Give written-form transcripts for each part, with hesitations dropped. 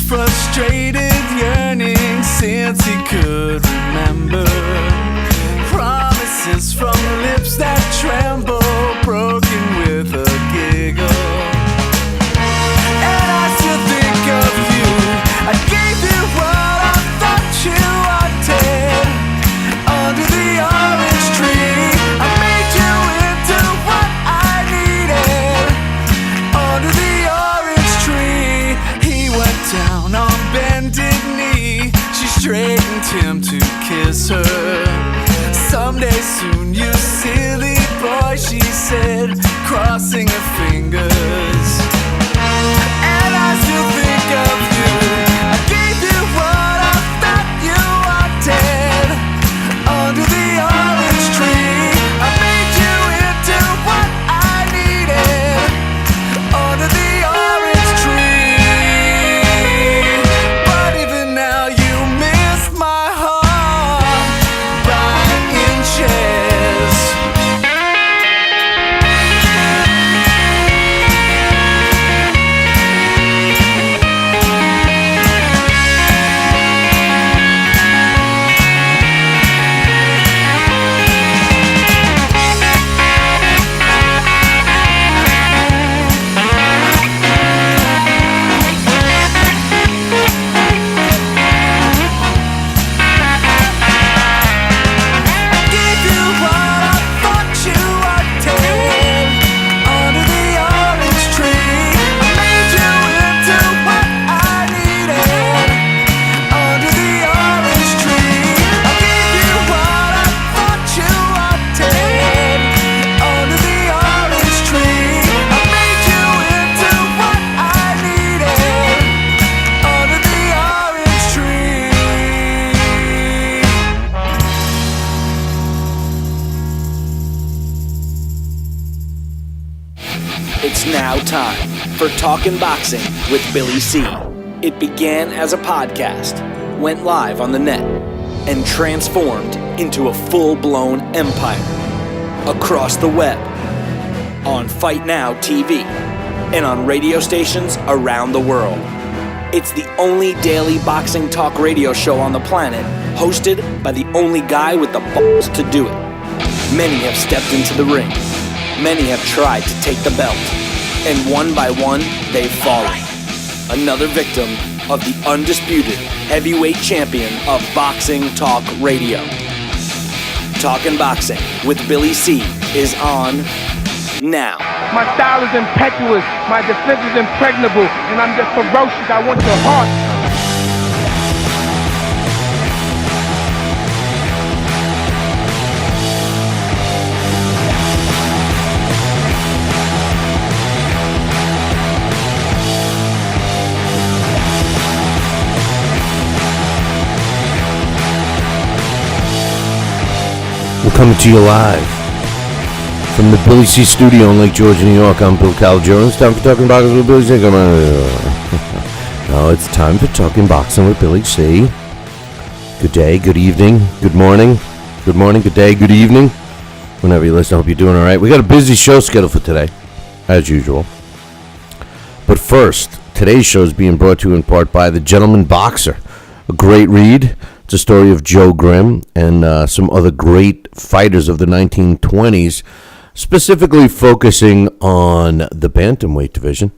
frustrated yearning since he could remember. Promises from lips that tremble, broken with a giggle. And I still think of you. I gave you what I thought you wanted. Under the orange tree, I made you into what I needed. Under the orange tree, he went down on bended knee. She straightened him to kiss her. Someday soon, you silly boy, she said, crossing her fingers. And I still think of you. I gave you what I thought you wanted. Under the orange tree, I made you into what I needed. Under the orange tree. But even now you miss my heart by inches. It's now time for Talkin' Boxing with Billy C. It began as a podcast, went live on the net, and transformed into a full-blown empire. Across the web, on Fight Now TV, and on radio stations around the world. It's the only daily boxing talk radio show on the planet, hosted by the only guy with the balls to do it. Many have stepped into the ring. Many have tried to take the belt, and one by one, they've fallen. Another victim of the undisputed heavyweight champion of boxing talk radio. Talkin' Boxing with Billy C is on now. My style is impetuous, my defense is impregnable, and I'm just ferocious. I want your heart. We're coming to you live from the Billy C studio in Lake George, New York. I'm Bill Calogero. It's time for Talking Boxing with Billy C. Come on. No, it's time for Talking Boxing with Billy C. Good day, good evening, good morning, good day, good evening. Whenever you listen, I hope you're doing all right. We got a busy show scheduled for today, as usual. But first, today's show is being brought to you in part by The Gentleman Boxer, a great read. It's a story of Joe Grimm and some other great fighters of the 1920s, specifically focusing on the bantamweight division.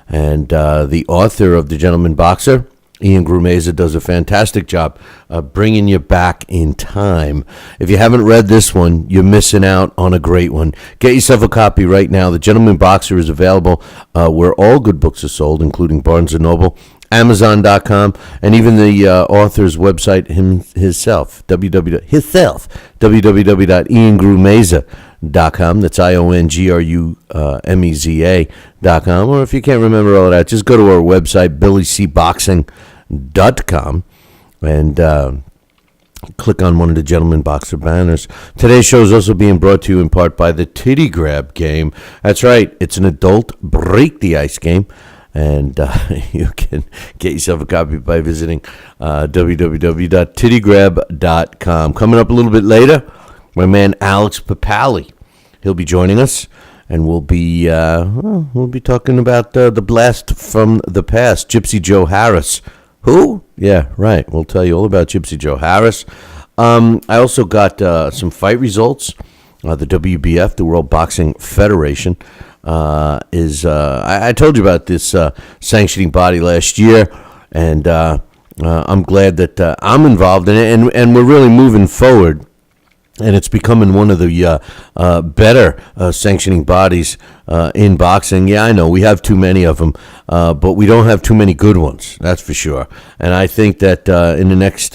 And the author of The Gentleman Boxer, Ian Grumeza, does a fantastic job bringing you back in time. If you haven't read this one, you're missing out on a great one. Get yourself a copy right now. The Gentleman Boxer is available where all good books are sold, including Barnes & Noble, Amazon.com, and even the author's website himself, www.iangrumeza.com. That's IONGRUMEZA.com. Or if you can't remember all of that, just go to our website, BillyCBoxing.com, and click on one of the Gentleman Boxer banners. Today's show is also being brought to you in part by the Titty Grab game. That's right, it's an adult break the ice game. And you can get yourself a copy by visiting www.tittygrab.com. Coming up a little bit later, my man Alex Papali. He'll be joining us, and we'll be talking about the blast from the past, Gypsy Joe Harris, Who? Yeah, right. We'll tell you all about Gypsy Joe Harris. I also got some fight results. The WBF, the World Boxing Federation, I told you about this sanctioning body last year, and I'm glad that I'm involved in it, and we're really moving forward. And it's becoming one of the better sanctioning bodies in boxing. Yeah, I know we have too many of them, but we don't have too many good ones. That's for sure. And I think that in the next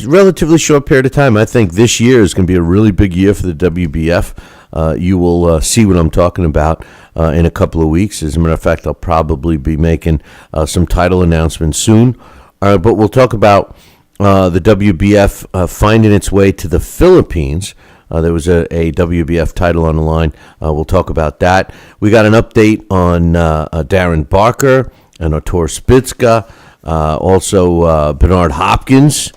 relatively short period of time, I think this year is going to be a really big year for the WBF. You will see what I'm talking about in a couple of weeks. As a matter of fact, I'll probably be making some title announcements soon. But we'll talk about the WBF finding its way to the Philippines. There was a WBF title on the line. We'll talk about that. We got an update on Darren Barker and Artur Spitzka. Also, Bernard Hopkins.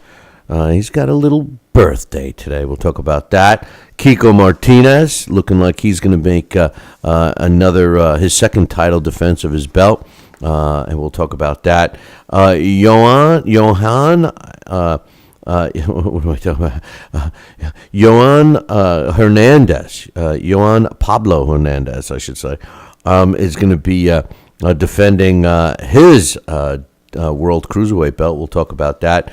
He's got a little birthday today. We'll talk about that. Kiko Martinez, looking like he's going to make another his second title defense of his belt. And we'll talk about that. Johan, what am I talking about? Johan Hernandez, Johan Pablo Hernandez, I should say, is going to be defending his World Cruiserweight belt. We'll talk about that.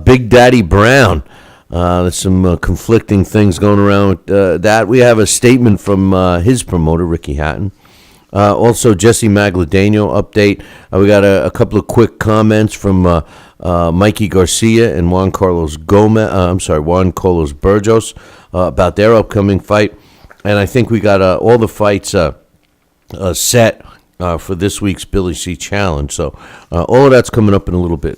Big Daddy Brown. There's some conflicting things going around with that. We have a statement from his promoter, Ricky Hatton. Also, Jesse Magladano update. We got a couple of quick comments from Mikey Garcia and Juan Carlos Burgos about their upcoming fight. And I think we got all the fights set for this week's Billy C Challenge. So all of that's coming up in a little bit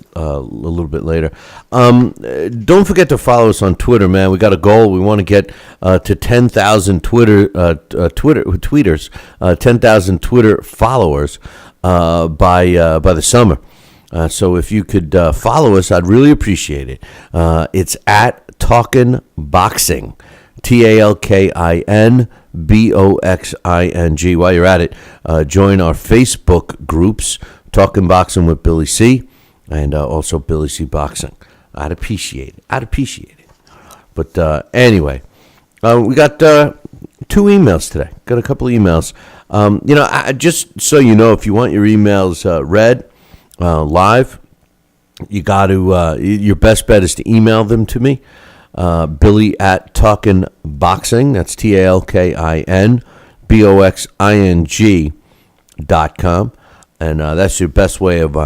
later. Don't forget to follow us on Twitter, man. We got a goal. We want to get to 10,000 tweeters, 10,000 Twitter followers by the summer. So if you could follow us, I'd really appreciate it. It's at Talkin' Boxing, TALKINBOXING. While you're at it, join our Facebook groups, Talking Boxing with Billy C, and also Billy C Boxing. I'd appreciate it. But anyway, we got 2 emails today. Got a couple of emails. Just so you know, if you want your emails read live, you got to. Your best bet is to email them to me. Billy at Talkin' Boxing. That's TALKINBOXING.com. And that's your best way of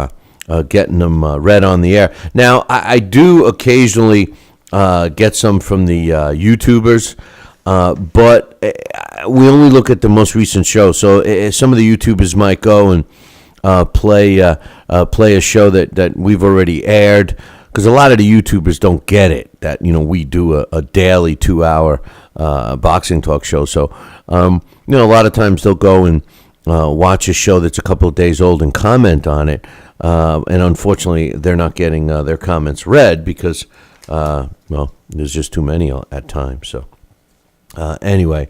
getting them read on the air. Now, I do occasionally get some from the YouTubers, but we only look at the most recent show. So some of the YouTubers might go and play a show that we've already aired. Because a lot of the YouTubers don't get it that, we do a daily 2-hour boxing talk show. So, a lot of times they'll go and watch a show that's a couple of days old and comment on it. And unfortunately, they're not getting their comments read because, there's just too many at times. So, anyway,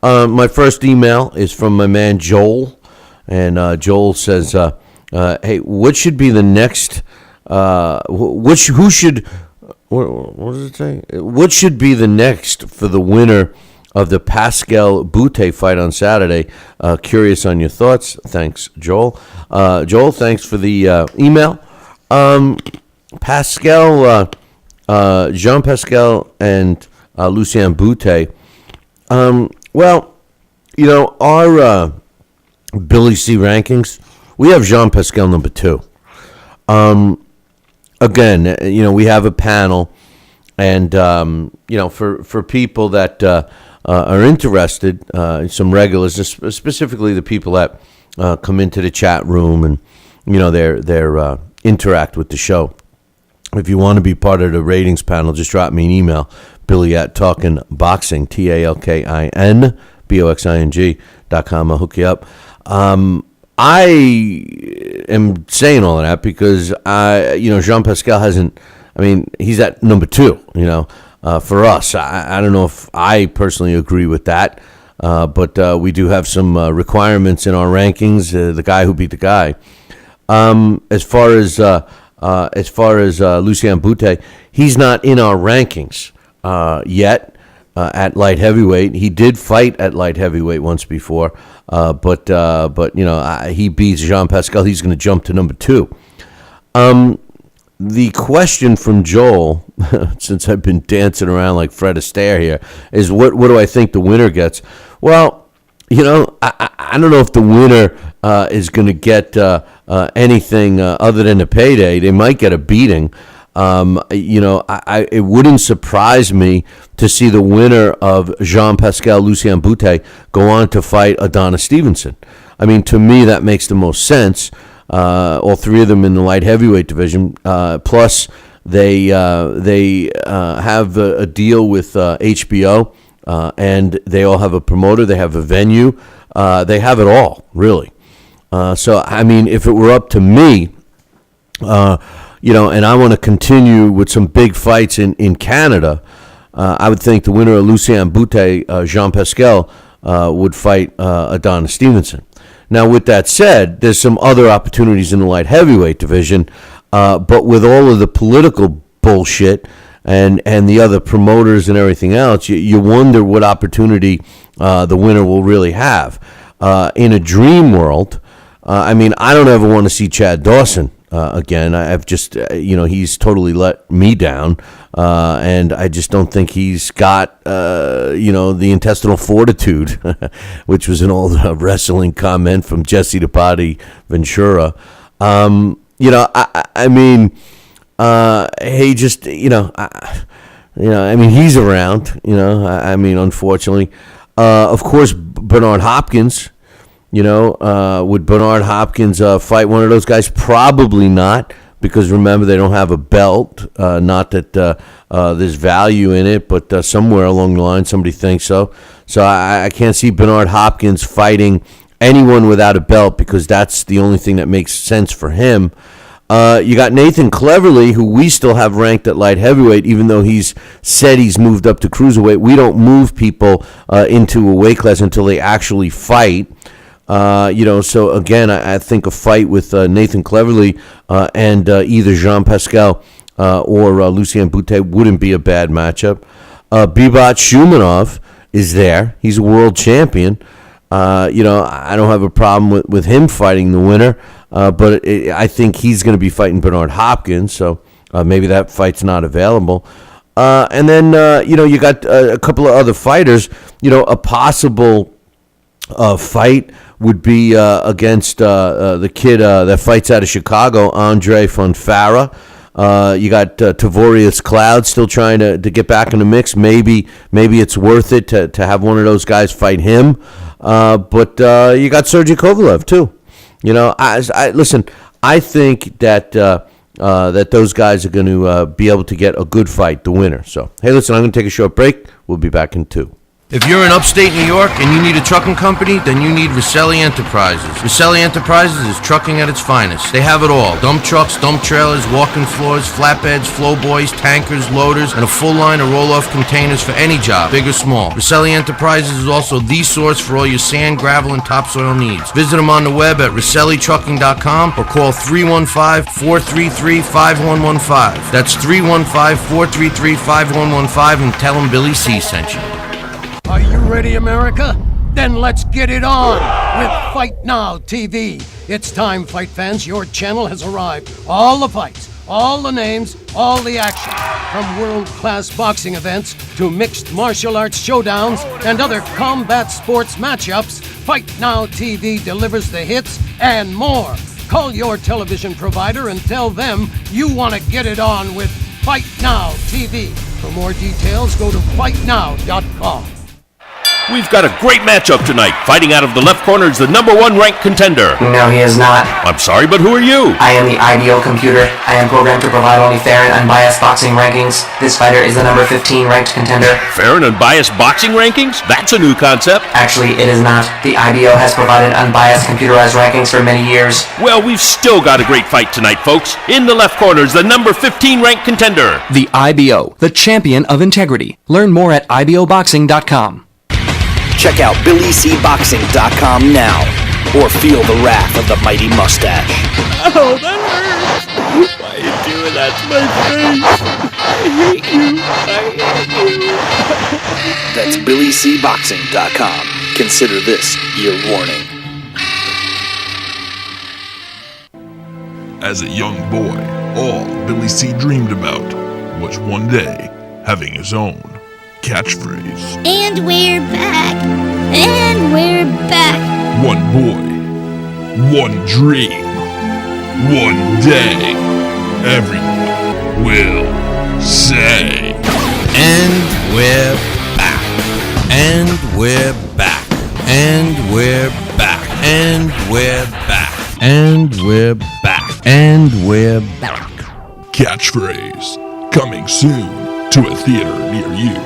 my first email is from my man Joel. And Joel says, hey, what should be the next... what does it say? What should be the next for the winner of the Pascal Bute fight on Saturday? Curious on your thoughts. Thanks, Joel. Joel, thanks for the email. Pascal, Jean Pascal and Lucien Bute. Our Billy C rankings, we have Jean Pascal number 2. Again, we have a panel, and for people that are interested, some regulars, specifically the people that come into the chat room and they're interact with the show. If you want to be part of the ratings panel, just drop me an email, Billy at Talkin' Boxing, TALKINBOXING.com. I'll hook you up. I am saying all of that because Jean Pascal hasn't. He's at number 2. For us, I don't know if I personally agree with that, but we do have some requirements in our rankings. The guy who beat the guy. As far as as far as Lucien Bute, he's not in our rankings yet at light heavyweight. He did fight at light heavyweight once before, but he beats Jean Pascal. He's going to jump to number 2. The question from Joel, since I've been dancing around like Fred Astaire here, is what do I think the winner gets? Well, I don't know if the winner is going to get anything other than a payday. They might get a beating. It wouldn't surprise me to see the winner of Jean Pascal Lucien Bute go on to fight Adonis Stevenson. I mean, to me, that makes the most sense. All three of them in the light heavyweight division. Plus, they have a deal with HBO, and they all have a promoter. They have a venue. They have it all, really. So, I mean, if it were up to me, and I want to continue with some big fights in Canada, I would think the winner of Lucien Bute, Jean Pascal, would fight Adonis Stevenson. Now, with that said, there's some other opportunities in the light heavyweight division, but with all of the political bullshit and the other promoters and everything else, you wonder what opportunity the winner will really have. In a dream world, I mean, I don't ever want to see Chad Dawson again. I've just, he's totally let me down, and I just don't think he's got, the intestinal fortitude, which was an old wrestling comment from Jesse the Body Ventura. He just, he's around, unfortunately. Of course, Bernard Hopkins. Would Bernard Hopkins fight one of those guys? Probably not, because remember, they don't have a belt. Not that there's value in it, but somewhere along the line, somebody thinks so. So I can't see Bernard Hopkins fighting anyone without a belt, because that's the only thing that makes sense for him. You got Nathan Cleverly, who we still have ranked at light heavyweight, even though he's said he's moved up to cruiserweight. We don't move people into a weight class until they actually fight. So again, I think a fight with Nathan Cleverly and either Jean Pascal or Lucien Bute wouldn't be a bad matchup. Bibot Shumanov is there. He's a world champion. I don't have a problem with him fighting the winner, but I think he's going to be fighting Bernard Hopkins, so maybe that fight's not available. And then, you got a couple of other fighters. A possible fight would be against the kid that fights out of Chicago, Andre Fonfara. You got Tavorius Cloud still trying to get back in the mix. Maybe it's worth it to have one of those guys fight him. But you got Sergey Kovalev too. Listen. I think that that those guys are going to be able to get a good fight, the winner. So hey, listen, I'm going to take a short break. We'll be back in 2. If you're in upstate New York and you need a trucking company, then you need Rosselli Enterprises. Rosselli Enterprises is trucking at its finest. They have it all. Dump trucks, dump trailers, walk-in floors, flatbeds, flow boys, tankers, loaders, and a full line of roll-off containers for any job, big or small. Rosselli Enterprises is also the source for all your sand, gravel, and topsoil needs. Visit them on the web at RosselliTrucking.com or call 315-433-5115. That's 315-433-5115 and tell them Billy C sent you. Are you ready, America? Then let's get it on with Fight Now TV. It's time, fight fans. Your channel has arrived. All the fights, all the names, all the action. From world-class boxing events to mixed martial arts showdowns and other combat sports matchups, Fight Now TV delivers the hits and more. Call your television provider and tell them you want to get it on with Fight Now TV. For more details, go to fightnow.com. We've got a great matchup tonight. Fighting out of the left corner is the number 1 ranked contender. No, he is not. I'm sorry, but who are you? I am the IBO computer. I am programmed to provide only fair and unbiased boxing rankings. This fighter is the number 15 ranked contender. Fair and unbiased boxing rankings? That's a new concept. Actually, it is not. The IBO has provided unbiased computerized rankings for many years. Well, we've still got a great fight tonight, folks. In the left corner is the number 15 ranked contender. The IBO, the champion of integrity. Learn more at IBOBoxing.com. Check out BillyCBoxing.com now, or feel the wrath of the mighty mustache. Oh, that hurts. That's my face. I hate you. That's BillyCBoxing.com. Consider this your warning. As a young boy, all Billy C dreamed about was one day having his own catchphrase. And we're back. And we're back. One boy, one dream, one day, everyone will say. And we're back. And we're back. And we're back. And we're back. And we're back. And we're back. Catchphrase coming soon to a theater near you.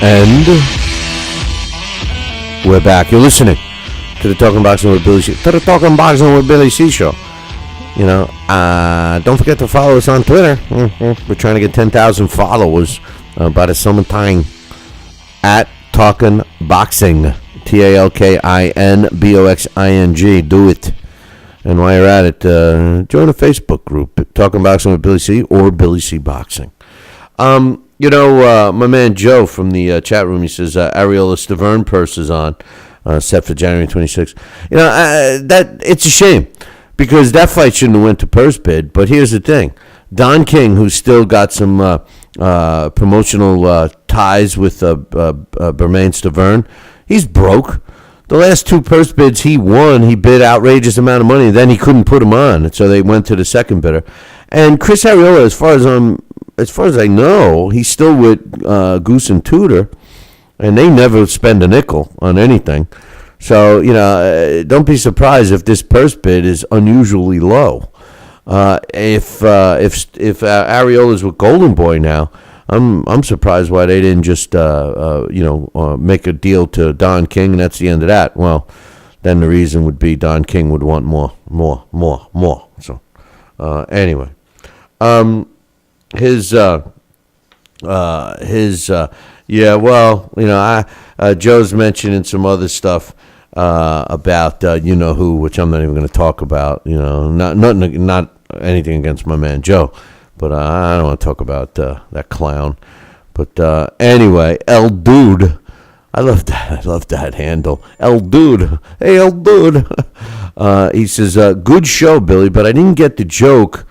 And we're back. You're listening to the Talking Boxing with Billy C. To the Talking Boxing with Billy C show. You know, don't forget to follow us on Twitter. We're trying to get 10,000 followers by the summertime at Talking Boxing. TalkinBoxing. Do it. And while you're at it, join a Facebook group, Talking Boxing with Billy C or Billy C Boxing. You know, my man Joe from the chat room, he says Ariola Stavern purse is on, set for January 26th. You know, that it's a shame because that fight shouldn't have went to purse bid. But here's the thing: Don King, who's still got some promotional ties with Bermain Stavern, he's broke. The last two purse bids he won, he bid outrageous amount of money, and then he couldn't put them on, so they went to the second bidder. And Chris Ariola, as far as I know, he's still with Goose and Tudor, and they never spend a nickel on anything. So, you know, don't be surprised if this purse bid is unusually low. If Ariola's with Golden Boy now, I'm surprised why they didn't just make a deal to Don King, and that's the end of that. Well, then the reason would be Don King would want more. So, anyway. Joe's mentioning some other stuff about who, which I'm not even going to talk about. You know, not anything against my man Joe, but I don't want to talk about that clown. But anyway, El Dude, I love that handle, El Dude. Hey, El Dude. He says, "Good show, Billy, but I didn't get the joke."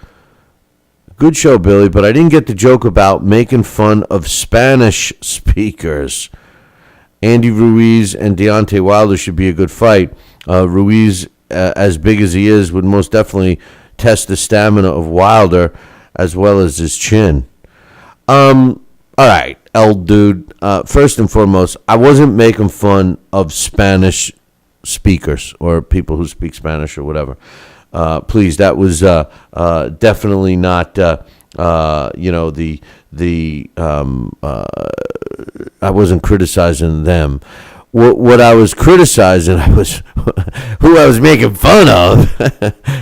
Good show, Billy, but I didn't get the joke about making fun of Spanish speakers. Andy Ruiz and Deontay Wilder should be a good fight. Ruiz, as big as he is, would most definitely test the stamina of Wilder as well as his chin. All right, El Dude. First and foremost, I wasn't making fun of Spanish speakers or people who speak Spanish or whatever. Please, that was definitely not, I wasn't criticizing them. What I was criticizing, was who I was making fun of,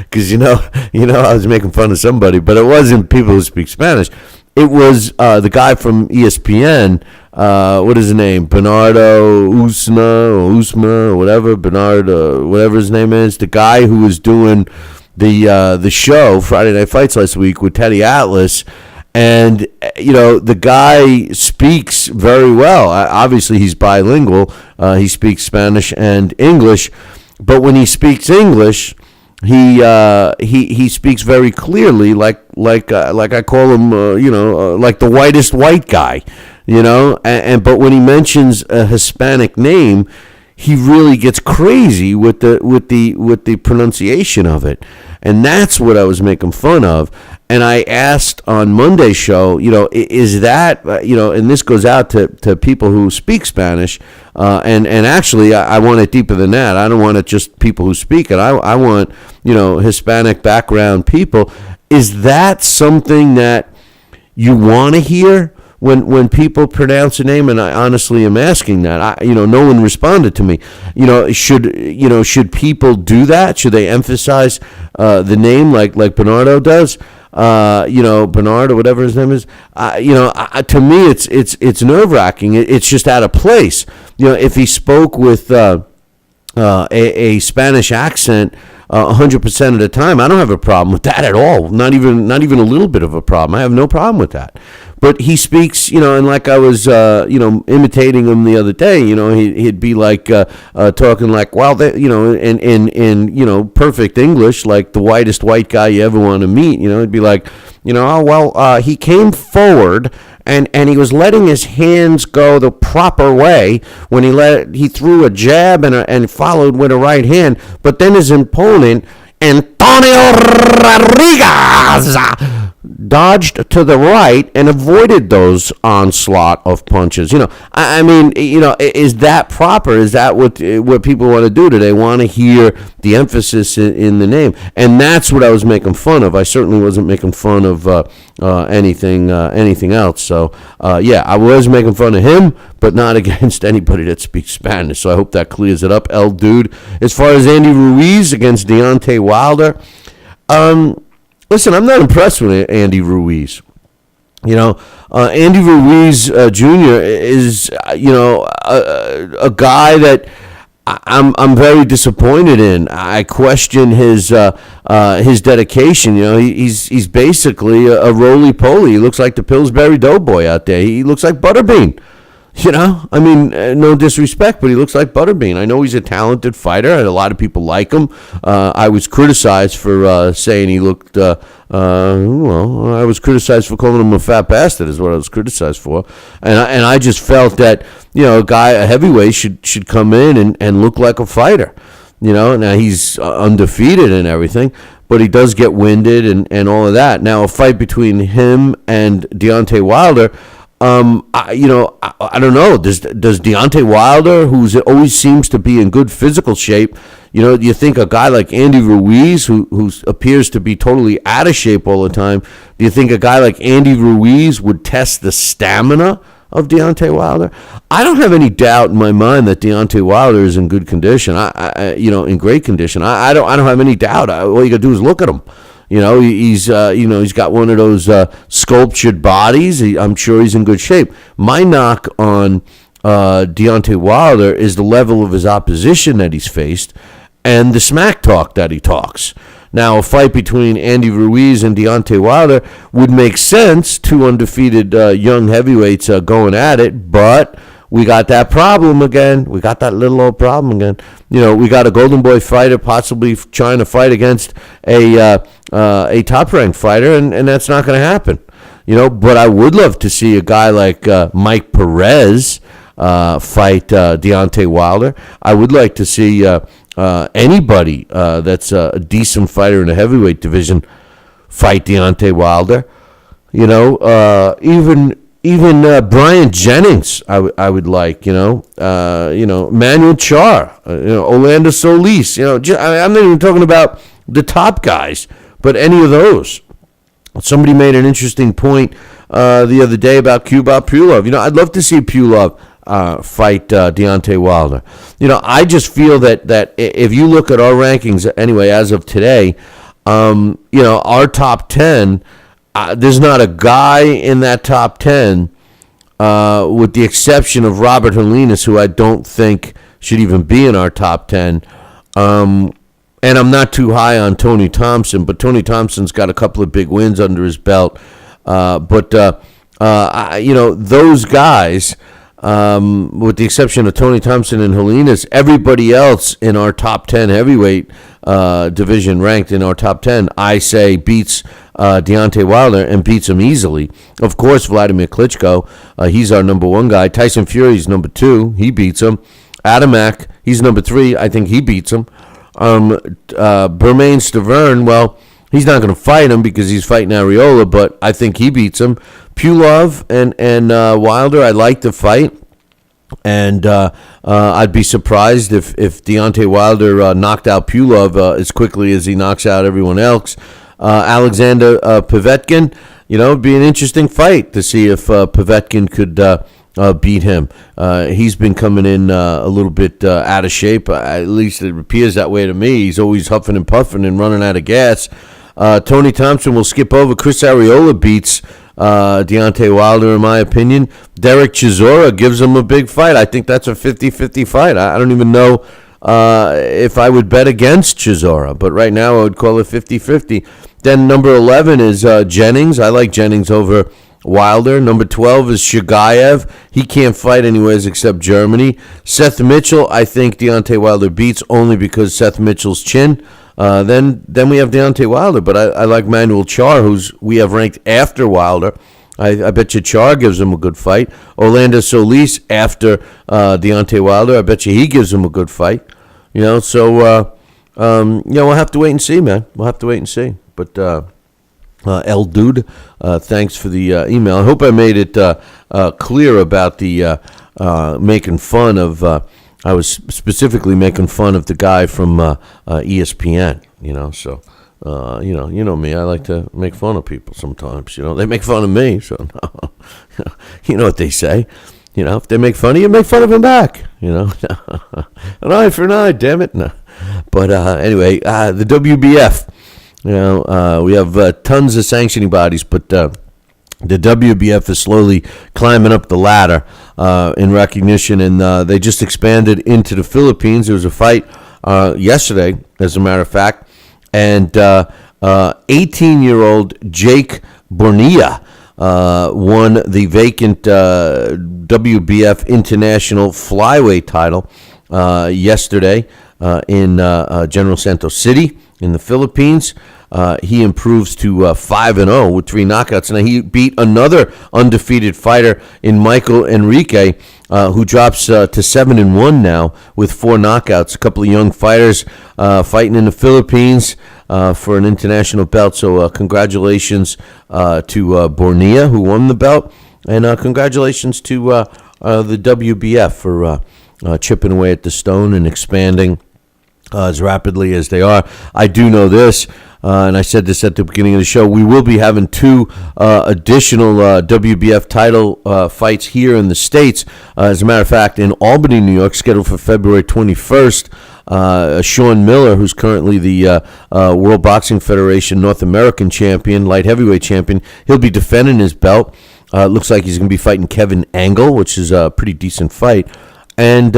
because I was making fun of somebody, but it wasn't people who speak Spanish. It was the guy from ESPN. What is his name? Bernardo Usma, or whatever. Bernardo, whatever his name is. The guy who was doing the show Friday Night Fights last week with Teddy Atlas, and the guy speaks very well. Obviously, he's bilingual. He speaks Spanish and English, but when he speaks English, he speaks very clearly, like I call him, like the whitest white guy. But when he mentions a Hispanic name, he really gets crazy with the pronunciation of it, and that's what I was making fun of. And I asked on Monday's show, is that and this goes out to people who speak Spanish, and actually I want it deeper than that. I don't want it just people who speak it. I want Hispanic background people. Is that something that you want to hear when people pronounce a name, and I honestly am asking that. No one responded to me. Should people do that? Should they emphasize the name like Bernardo does? Bernard or whatever his name is. To me, it's nerve wracking. It's just out of place. If he spoke with a Spanish accent 100% of the time, I don't have a problem with that at all. Not even a little bit of a problem. I have no problem with that. But he speaks, and like I was, imitating him the other day. He'd be like talking like, well, in perfect English, like the whitest white guy you ever want to meet. He'd be like, he came forward. And he was letting his hands go the proper way when he threw a jab and followed with a right hand. But then his opponent, Antonio Rodriguez, dodged to the right and avoided those onslaught of punches. Is that proper? Is that what people want to do? Do they want to hear the emphasis in the name? And that's what I was making fun of. I certainly wasn't making fun of anything else. So I was making fun of him, but not against anybody that speaks Spanish. So I hope that clears it up. El Dude. As far as Andy Ruiz against Deontay Wilder, listen, I'm not impressed with Andy Ruiz. Andy Ruiz Jr. is, a guy that I'm very disappointed in. I question his dedication. He's basically a roly-poly. He looks like the Pillsbury Doughboy out there. He looks like Butterbean. No disrespect, but he looks like Butterbean. I know he's a talented fighter, and a lot of people like him. I was criticized for saying he looked, I was criticized for calling him a fat bastard is what I was criticized for. And I just felt that, a heavyweight should come in and look like a fighter. Now he's undefeated and everything, but he does get winded and all of that. Now, a fight between him and Deontay Wilder, I don't know. Does Deontay Wilder, who always seems to be in good physical shape, do you think a guy like Andy Ruiz, who appears to be totally out of shape all the time, do you think a guy like Andy Ruiz would test the stamina of Deontay Wilder? I don't have any doubt in my mind that Deontay Wilder is in good condition. In great condition. I don't have any doubt. All you got to do is look at him. He's got one of those sculptured bodies. I'm sure he's in good shape. My knock on Deontay Wilder is the level of his opposition that he's faced and the smack talk that he talks. Now, a fight between Andy Ruiz and Deontay Wilder would make sense. Two undefeated young heavyweights going at it, but we got that problem again. We got that little old problem again. We got a Golden Boy fighter possibly trying to fight against a top-ranked fighter, and that's not going to happen. But I would love to see a guy like Mike Perez fight Deontay Wilder. I would like to see anybody that's a decent fighter in the heavyweight division fight Deontay Wilder. Even Brian Jennings, I would like. Manuel Char, Orlando Solis. I'm not even talking about the top guys, but any of those. Somebody made an interesting point the other day about Kubrat Pulev. I'd love to see Pulev fight Deontay Wilder. I just feel that if you look at our rankings anyway as of today, our top 10. There's not a guy in that top 10, with the exception of Robert Holinas, who I don't think should even be in our top 10. And I'm not too high on Tony Thompson, but Tony Thompson's got a couple of big wins under his belt. But those guys, with the exception of Tony Thompson and Holinas, everybody else in our top 10 heavyweight division ranked in our top 10, I say beats Deontay Wilder and beats him easily. Of course, Vladimir Klitschko, he's our number one guy. Tyson Fury's number 2, he beats him. Adamak, he's number 3, I think he beats him. Bermane Stavern, well, he's not going to fight him because he's fighting Areola, but I think he beats him. Pulev and Wilder, I like the fight. And I'd be surprised if Deontay Wilder knocked out Pulev as quickly as he knocks out everyone else. Alexander Povetkin, it'd be an interesting fight to see if Povetkin could beat him. He's been coming in a little bit out of shape. At least it appears that way to me. He's always huffing and puffing and running out of gas. Tony Thompson will skip over. Chris Arreola beats Deontay Wilder, in my opinion. Derek Chisora gives him a big fight. I think that's a 50-50 fight. I don't even know if I would bet against Chisora, but right now I would call it 50-50. Then number 11 is Jennings. I like Jennings over Wilder. Number 12 is Shagayev. He can't fight anyways except Germany. Seth Mitchell, I think Deontay Wilder beats only because Seth Mitchell's chin. Then we have Deontay Wilder, but I like Manuel Charr, who's we have ranked after Wilder. I bet you Charr gives him a good fight. Orlando Solis after Deontay Wilder. I bet you he gives him a good fight. So we'll have to wait and see, man. We'll have to wait and see. But El Dude, thanks for the email. I hope I made it clear about the making fun of. I was specifically making fun of the guy from ESPN. So. You know me. I like to make fun of people sometimes. They make fun of me, so no. You know what they say. If they make fun of you, make fun of them back. An eye for an eye, damn it. No. But anyway, the WBF. We have tons of sanctioning bodies, but the WBF is slowly climbing up the ladder in recognition, and they just expanded into the Philippines. There was a fight yesterday, as a matter of fact. And 18-year-old Jake Bonilla won the vacant WBF International Flyweight title yesterday in General Santos City in the Philippines. He improves to 5-0 with 3 knockouts. Now he beat another undefeated fighter in Michael Enrique, who drops to 7-1 now with 4 knockouts. A couple of young fighters fighting in the Philippines for an international belt. So congratulations to Bonilla, who won the belt, and congratulations to the WBF for chipping away at the stone and expanding as rapidly as they are. I do know this, and I said this at the beginning of the show, we will be having 2 additional WBF title fights here in the States. As a matter of fact, in Albany, New York, scheduled for February 21st, Sean Miller, who's currently the World Boxing Federation North American champion, light heavyweight champion, he'll be defending his belt. Looks like he's going to be fighting Kevin Angle, which is a pretty decent fight. And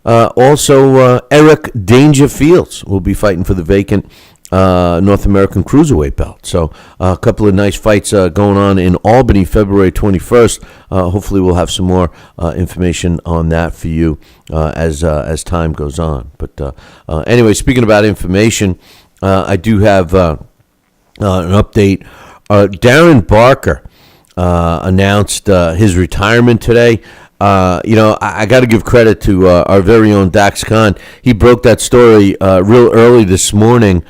also Eric Danger Fields will be fighting for the vacant North American Cruiserweight belt. So a couple of nice fights going on in Albany, February 21st. Hopefully we'll have some more information on that for you as time goes on. But anyway, speaking about information, I do have an update. Darren Barker announced his retirement today. I got to give credit to our very own Dax Khan. He broke that story real early this morning,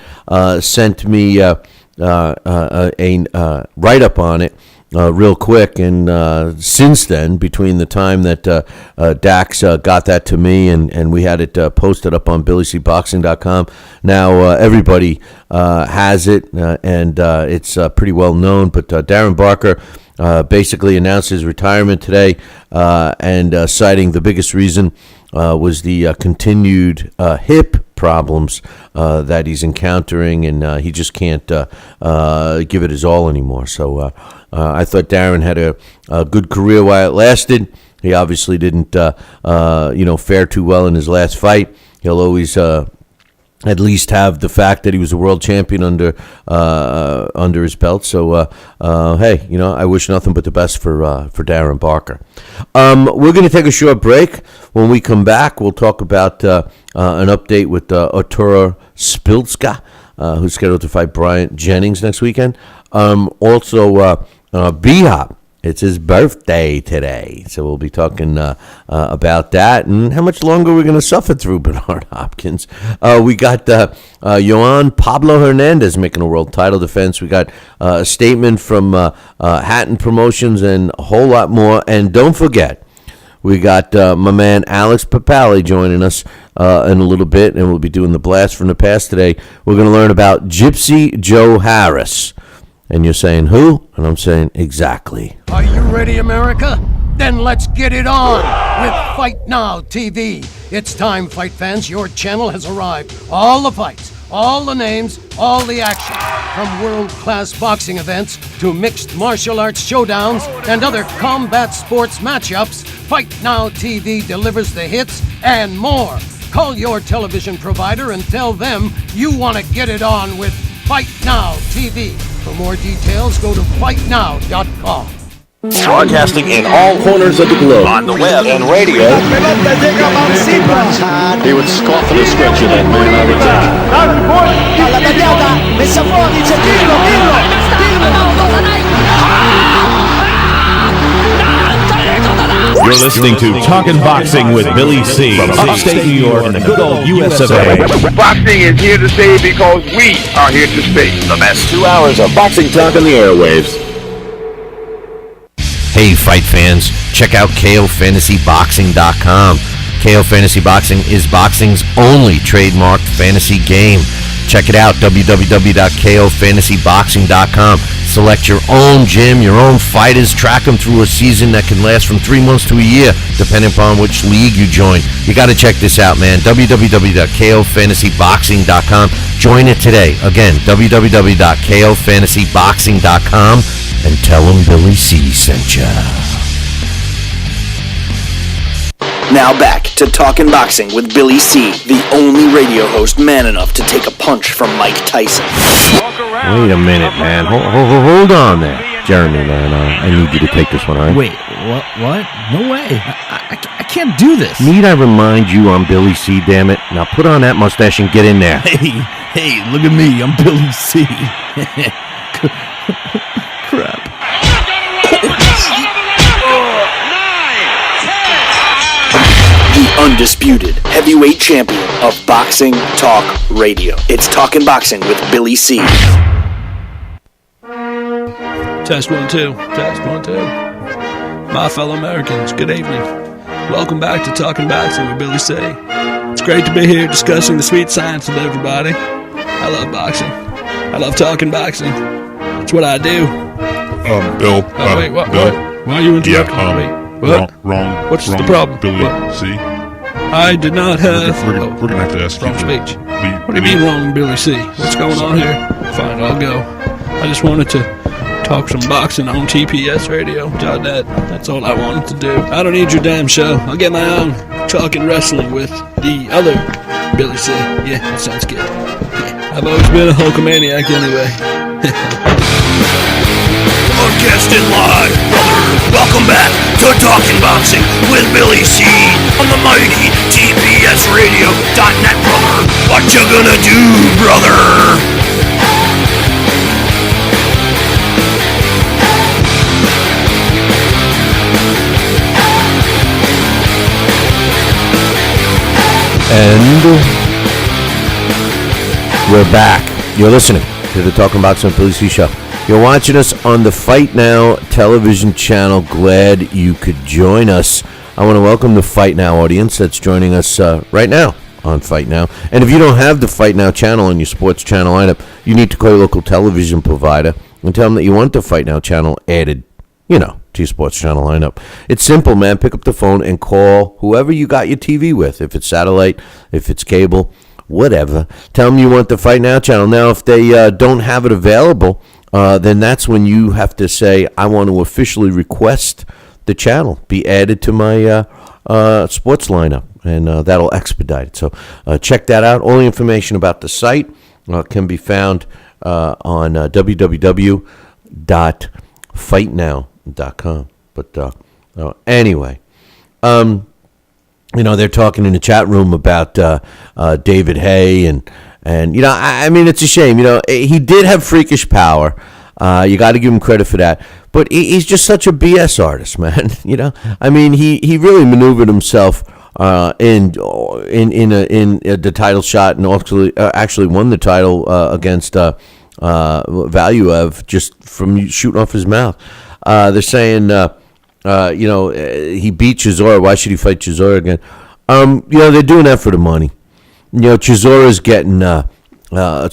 sent me a write-up on it real quick. And since then, between the time that Dax got that to me and we had it posted up on BillyCBoxing.com, now everybody has it, and it's pretty well known. But Darren Barker basically announced his retirement today, and citing the biggest reason was the continued hip problems that he's encountering, and he just can't give it his all anymore. So I thought Darren had a good career while it lasted. He obviously didn't fare too well in his last fight. He'll always at least have the fact that he was a world champion under his belt. So, hey, I wish nothing but the best for Darren Barker. We're going to take a short break. When we come back, we'll talk about an update with Arturo Spilska, who's scheduled to fight Bryant Jennings next weekend. Also, B-Hop. It's his birthday today, so we'll be talking about that and how much longer we're going to suffer through Bernard Hopkins. We got Joan Pablo Hernandez making a world title defense. We got a statement from Hatton Promotions and a whole lot more. And don't forget, we got my man Alex Papali joining us in a little bit, and we'll be doing the blast from the past today. We're going to learn about Gypsy Joe Harris. And you're saying, who? And I'm saying, exactly. Are you ready, America? Then let's get it on with Fight Now TV. It's time, fight fans. Your channel has arrived. All the fights, all the names, all the action. From world-class boxing events to mixed martial arts showdowns and other combat sports matchups, Fight Now TV delivers the hits and more. Call your television provider and tell them you want to get it on with Fight Now TV. For more details, go to fightnow.com. Broadcasting in all corners of the globe, on the web and radio. He would scoff at a stretch of that man, I would think. You're listening to Talkin' Boxing with Billy C. From upstate New York and the good old US of A. Boxing is here to stay because we are here to stay. The best 2 hours of boxing talk on the airwaves. Hey, fight fans, check out KOFantasyBoxing.com. KO Fantasy Boxing is boxing's only trademarked fantasy game. Check it out, www.KOFantasyBoxing.com. Select your own gym, your own fighters, track them through a season that can last from 3 months to a year, depending upon which league you join. You got to check this out, man, www.KOFantasyBoxing.com. Join it today. Again, www.KOFantasyBoxing.com, and tell them Billy C sent ya. Now back to Talkin' Boxing with Billy C., the only radio host man enough to take a punch from Mike Tyson. Wait a minute, man. Hold on there. Jeremy, man, I need you to take this one, all right? Wait, what? No way. I can't do this. Need I remind you I'm Billy C., damn it? Now put on that mustache and get in there. Hey, look at me. I'm Billy C. Crap. The undisputed heavyweight champion of Boxing Talk Radio. It's Talkin' Boxing with Billy C. Test 1 2. Test 1 2. My fellow Americans, good evening. Welcome back to Talkin' Boxing with Billy C. It's great to be here discussing the sweet science with everybody. I love boxing. I love talking boxing. It's what I do. Bill. Oh, wait, what? Bill. Why are you interrupting me? What? Wrong. What's the problem? Billy What? C. I did not have... We're gonna have to ask wrong you. speech. What do you mean wrong, Billy C? What's going on here? Fine, I'll go. I just wanted to talk some boxing on TPSradio.net. That's all I wanted to do. I don't need your damn show. I'll get my own talking wrestling with the other Billy C. Yeah, that sounds good. Yeah. I've always been a Hulkamaniac anyway. Broadcasting live, brother. Welcome back to Talking Boxing with Billy C. on the mighty TPSradio.net, brother. What you gonna do, brother? And we're back. You're listening to the Talking Boxing with Billy C show. You're watching us on the Fight Now television channel. Glad you could join us. I want to welcome the Fight Now audience that's joining us right now on Fight Now. And if you don't have the Fight Now channel on your sports channel lineup, you need to call your local television provider and tell them that you want the Fight Now channel added, to your sports channel lineup. It's simple, man. Pick up the phone and call whoever you got your TV with. If it's satellite, if it's cable, whatever. Tell them you want the Fight Now channel. Now, if they don't have it available, then that's when you have to say, I want to officially request the channel be added to my sports lineup, and that'll expedite it. So check that out. All the information about the site can be found on www.fightnow.com. But anyway, they're talking in the chat room about David Hay, and I mean, it's a shame. He did have freakish power. You got to give him credit for that. But he's just such a BS artist, man. I mean, he really maneuvered himself in the title shot, and actually won the title against Valuev just from shooting off his mouth. They're saying, he beat Chisora. Why should he fight Chisora again? They're doing that for the money. Chisora's getting fare,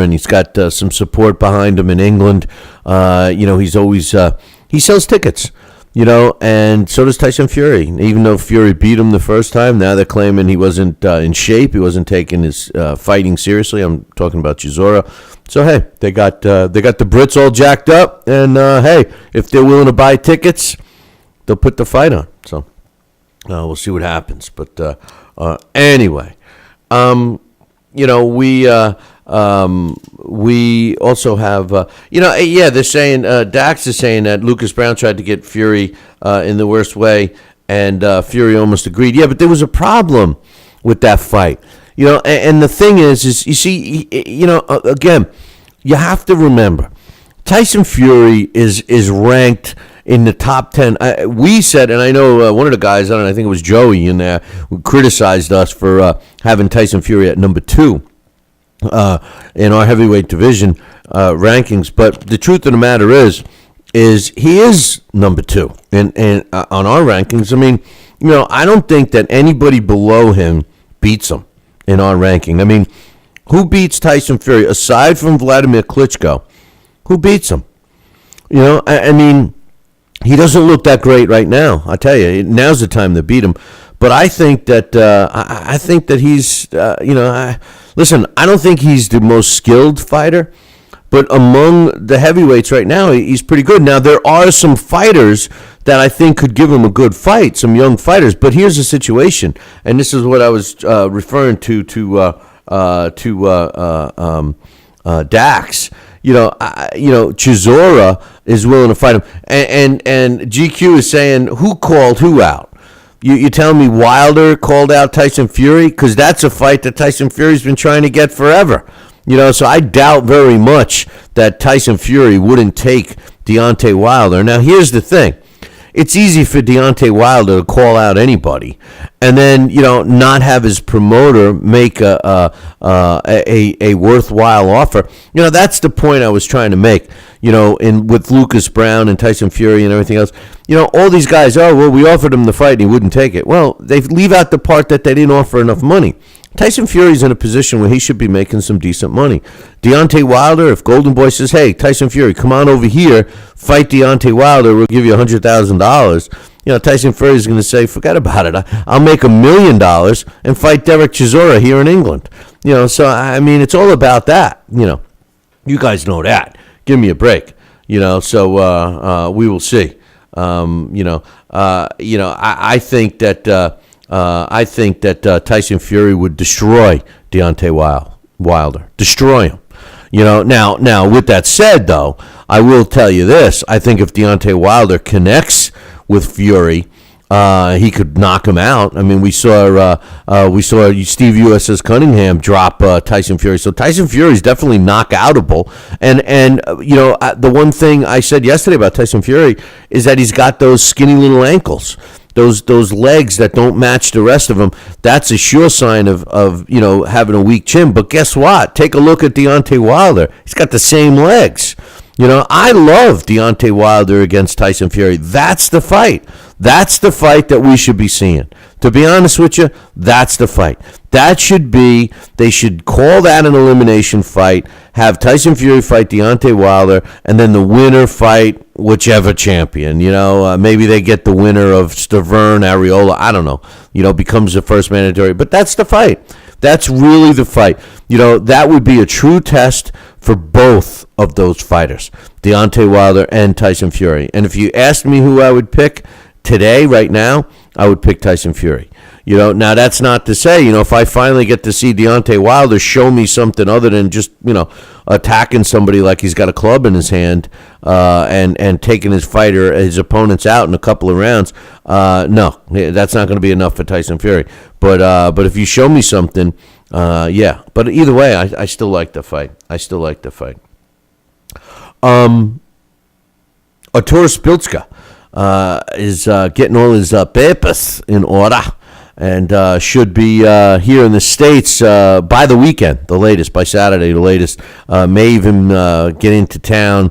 and he's got some support behind him in England. He's always he sells tickets. And so does Tyson Fury. Even though Fury beat him the first time, now they're claiming he wasn't in shape. He wasn't taking his fighting seriously. I'm talking about Chisora. So hey, they got the Brits all jacked up, and hey, if they're willing to buy tickets, they'll put the fight on. So we'll see what happens. But anyway, we also have, they're saying, Dax is saying that Lucas Brown tried to get Fury in the worst way, and Fury almost agreed. Yeah, but there was a problem with that fight. And the thing is you see, again, you have to remember, Tyson Fury is ranked in the top 10. We said, and I know one of the guys, I think it was Joey in there, who criticized us for having Tyson Fury at number 2. In our heavyweight division rankings, but the truth of the matter is he is number 2 and on our rankings. I mean, I don't think that anybody below him beats him in our ranking. I mean, who beats Tyson Fury aside from Vladimir Klitschko? Who beats him? I mean, he doesn't look that great right now. I tell you, now's the time to beat him. But I think that I think that he's listen. I don't think he's the most skilled fighter, but among the heavyweights right now, he's pretty good. Now there are some fighters that I think could give him a good fight, some young fighters. But here's the situation, and this is what I was referring to Dax. Chisora is willing to fight him, and GQ is saying who called who out. You telling me Wilder called out Tyson Fury? Because that's a fight that Tyson Fury's been trying to get forever. So I doubt very much that Tyson Fury wouldn't take Deontay Wilder. Now, here's the thing. It's easy for Deontay Wilder to call out anybody and then, not have his promoter make a worthwhile offer. That's the point I was trying to make, with Lucas Brown and Tyson Fury and everything else. All these guys, we offered him the fight and he wouldn't take it. Well, they leave out the part that they didn't offer enough money. Tyson Fury's in a position where he should be making some decent money. Deontay Wilder, if Golden Boy says, hey, Tyson Fury, come on over here, fight Deontay Wilder, we'll give you $100,000. Tyson Fury's going to say, forget about it. I'll make $1 million and fight Derek Chisora here in England. So, I mean, it's all about that. You guys know that. Give me a break. So we will see. I think that Tyson Fury would destroy Deontay Wilder, destroy him. Now with that said, though, I will tell you this: I think if Deontay Wilder connects with Fury, he could knock him out. I mean, we saw Steve USS Cunningham drop Tyson Fury, so Tyson Fury is definitely knockoutable. And the one thing I said yesterday about Tyson Fury is that he's got those skinny little ankles. Those legs that don't match the rest of him, that's a sure sign of having a weak chin. But guess what? Take a look at Deontay Wilder. He's got the same legs. I love Deontay Wilder against Tyson Fury. That's the fight. That's the fight that we should be seeing. To be honest with you, that's the fight. They should call that an elimination fight, have Tyson Fury fight Deontay Wilder, and then the winner fight whichever champion. Maybe they get the winner of Stavern, Areola, I don't know, becomes the first mandatory. But that's the fight. That's really the fight. That would be a true test for both of those fighters, Deontay Wilder and Tyson Fury. And if you asked me who I would pick today, right now, I would pick Tyson Fury. Now that's not to say, if I finally get to see Deontay Wilder show me something other than just, attacking somebody like he's got a club in his hand, and taking his opponents out in a couple of rounds, no, that's not going to be enough for Tyson Fury. But if you show me something, yeah. But either way, I still like the fight. Artur Spilska is getting all his papers in order and should be here in the States by the weekend, the latest, by Saturday, the latest. May even get into town,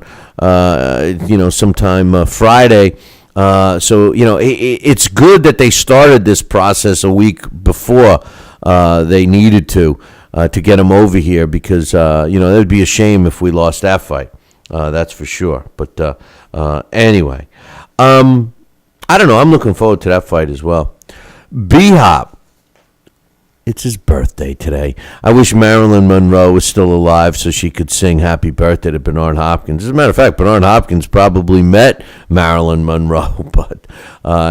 sometime Friday. So, it's good that they started this process a week before they needed to. to get him over here because, it would be a shame if we lost that fight. That's for sure. But anyway, I don't know. I'm looking forward to that fight as well. B-Hop. It's his birthday today. I wish Marilyn Monroe was still alive so she could sing happy birthday to Bernard Hopkins. As a matter of fact, Bernard Hopkins probably met Marilyn Monroe, but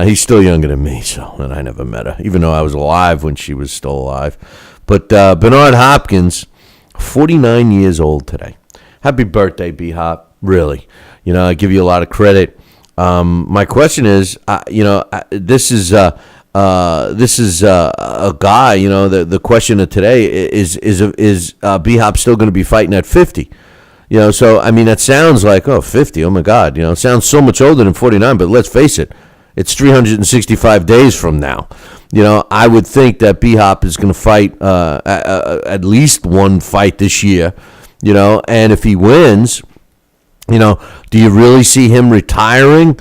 he's still younger than me, and I never met her, even though I was alive when she was still alive. But Bernard Hopkins, 49 years old today. Happy birthday, B-Hop. Really. I give you a lot of credit. My question is, this is a guy. The question of today is B-Hop still going to be fighting at 50? So I mean that sounds like 50. Oh my God, it sounds so much older than 49. But let's face it, it's 365 days from now. I would think that B-Hop is going to fight at least one fight this year. And if he wins, do you really see him retiring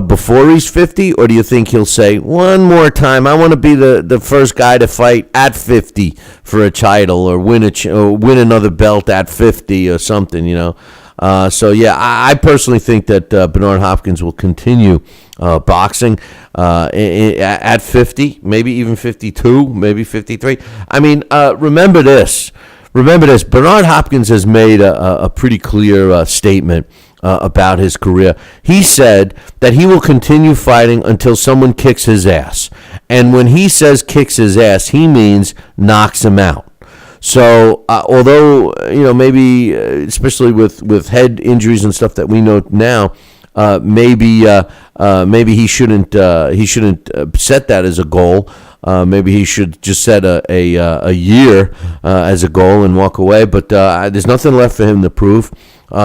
before he's 50? Or do you think he'll say, one more time, I want to be the first guy to fight at 50 for a title or win another belt at 50 or something, So, yeah, I personally think that Bernard Hopkins will continue boxing at 50, maybe even 52, maybe 53. I mean, remember this. Bernard Hopkins has made a pretty clear statement about his career. He said that he will continue fighting until someone kicks his ass. And when he says kicks his ass, he means knocks him out. So, although, maybe, especially with head injuries and stuff that we know now, maybe he shouldn't set that as a goal. Maybe he should just set a year as a goal and walk away. But there's nothing left for him to prove.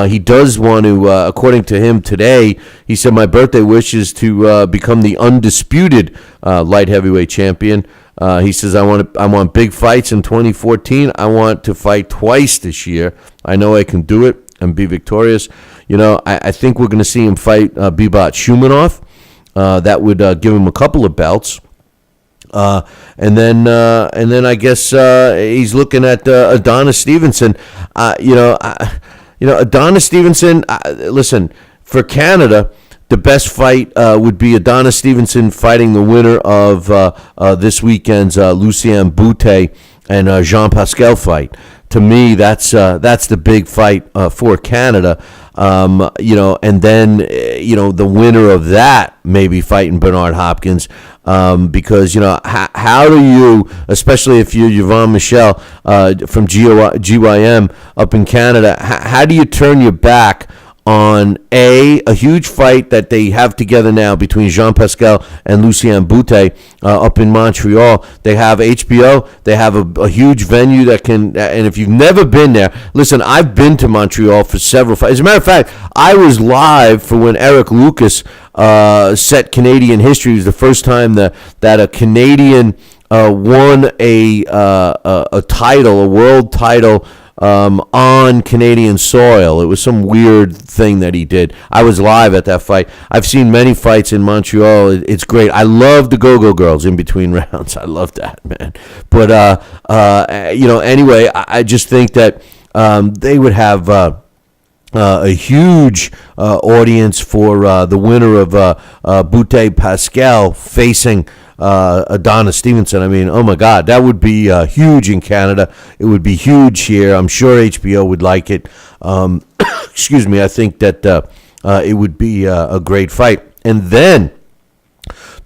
He does want to, according to him today, he said, my birthday wish is to become the undisputed light heavyweight champion. He says, I want big fights in 2014. I want to fight twice this year. I know I can do it and be victorious. I think we're going to see him fight Bibot Shumanov. That would give him a couple of belts. And then I guess he's looking at Adonis Stevenson. Adonis Stevenson. Listen, for Canada, the best fight would be Adonis Stevenson fighting the winner of this weekend's Lucien Boutte and Jean Pascal fight. To me, that's the big fight for Canada. And then the winner of that may be fighting Bernard Hopkins. Because how do you, especially if you're Yvon Michel from GYM up in Canada, how do you turn your back on a huge fight that they have together now between Jean Pascal and Lucien Boutte up in Montreal? They have HBO. They have a huge venue that can, and if you've never been there, listen, I've been to Montreal for several fights. As a matter of fact, I was live for when Eric Lucas set Canadian history. It was the first time that a Canadian won a title, a world title, on Canadian soil. It was some weird thing that he did. I was live at that fight. I've seen many fights in Montreal. It's great. I love the Go-Go Girls in between rounds. I love that, man. But anyway, I just think that they would have a huge audience for the winner of Boutte Pascal facing Adonis Stevenson. I mean, oh my God, that would be huge in Canada. It would be huge here. I'm sure HBO would like it. Excuse me. I think that it would be a great fight. And then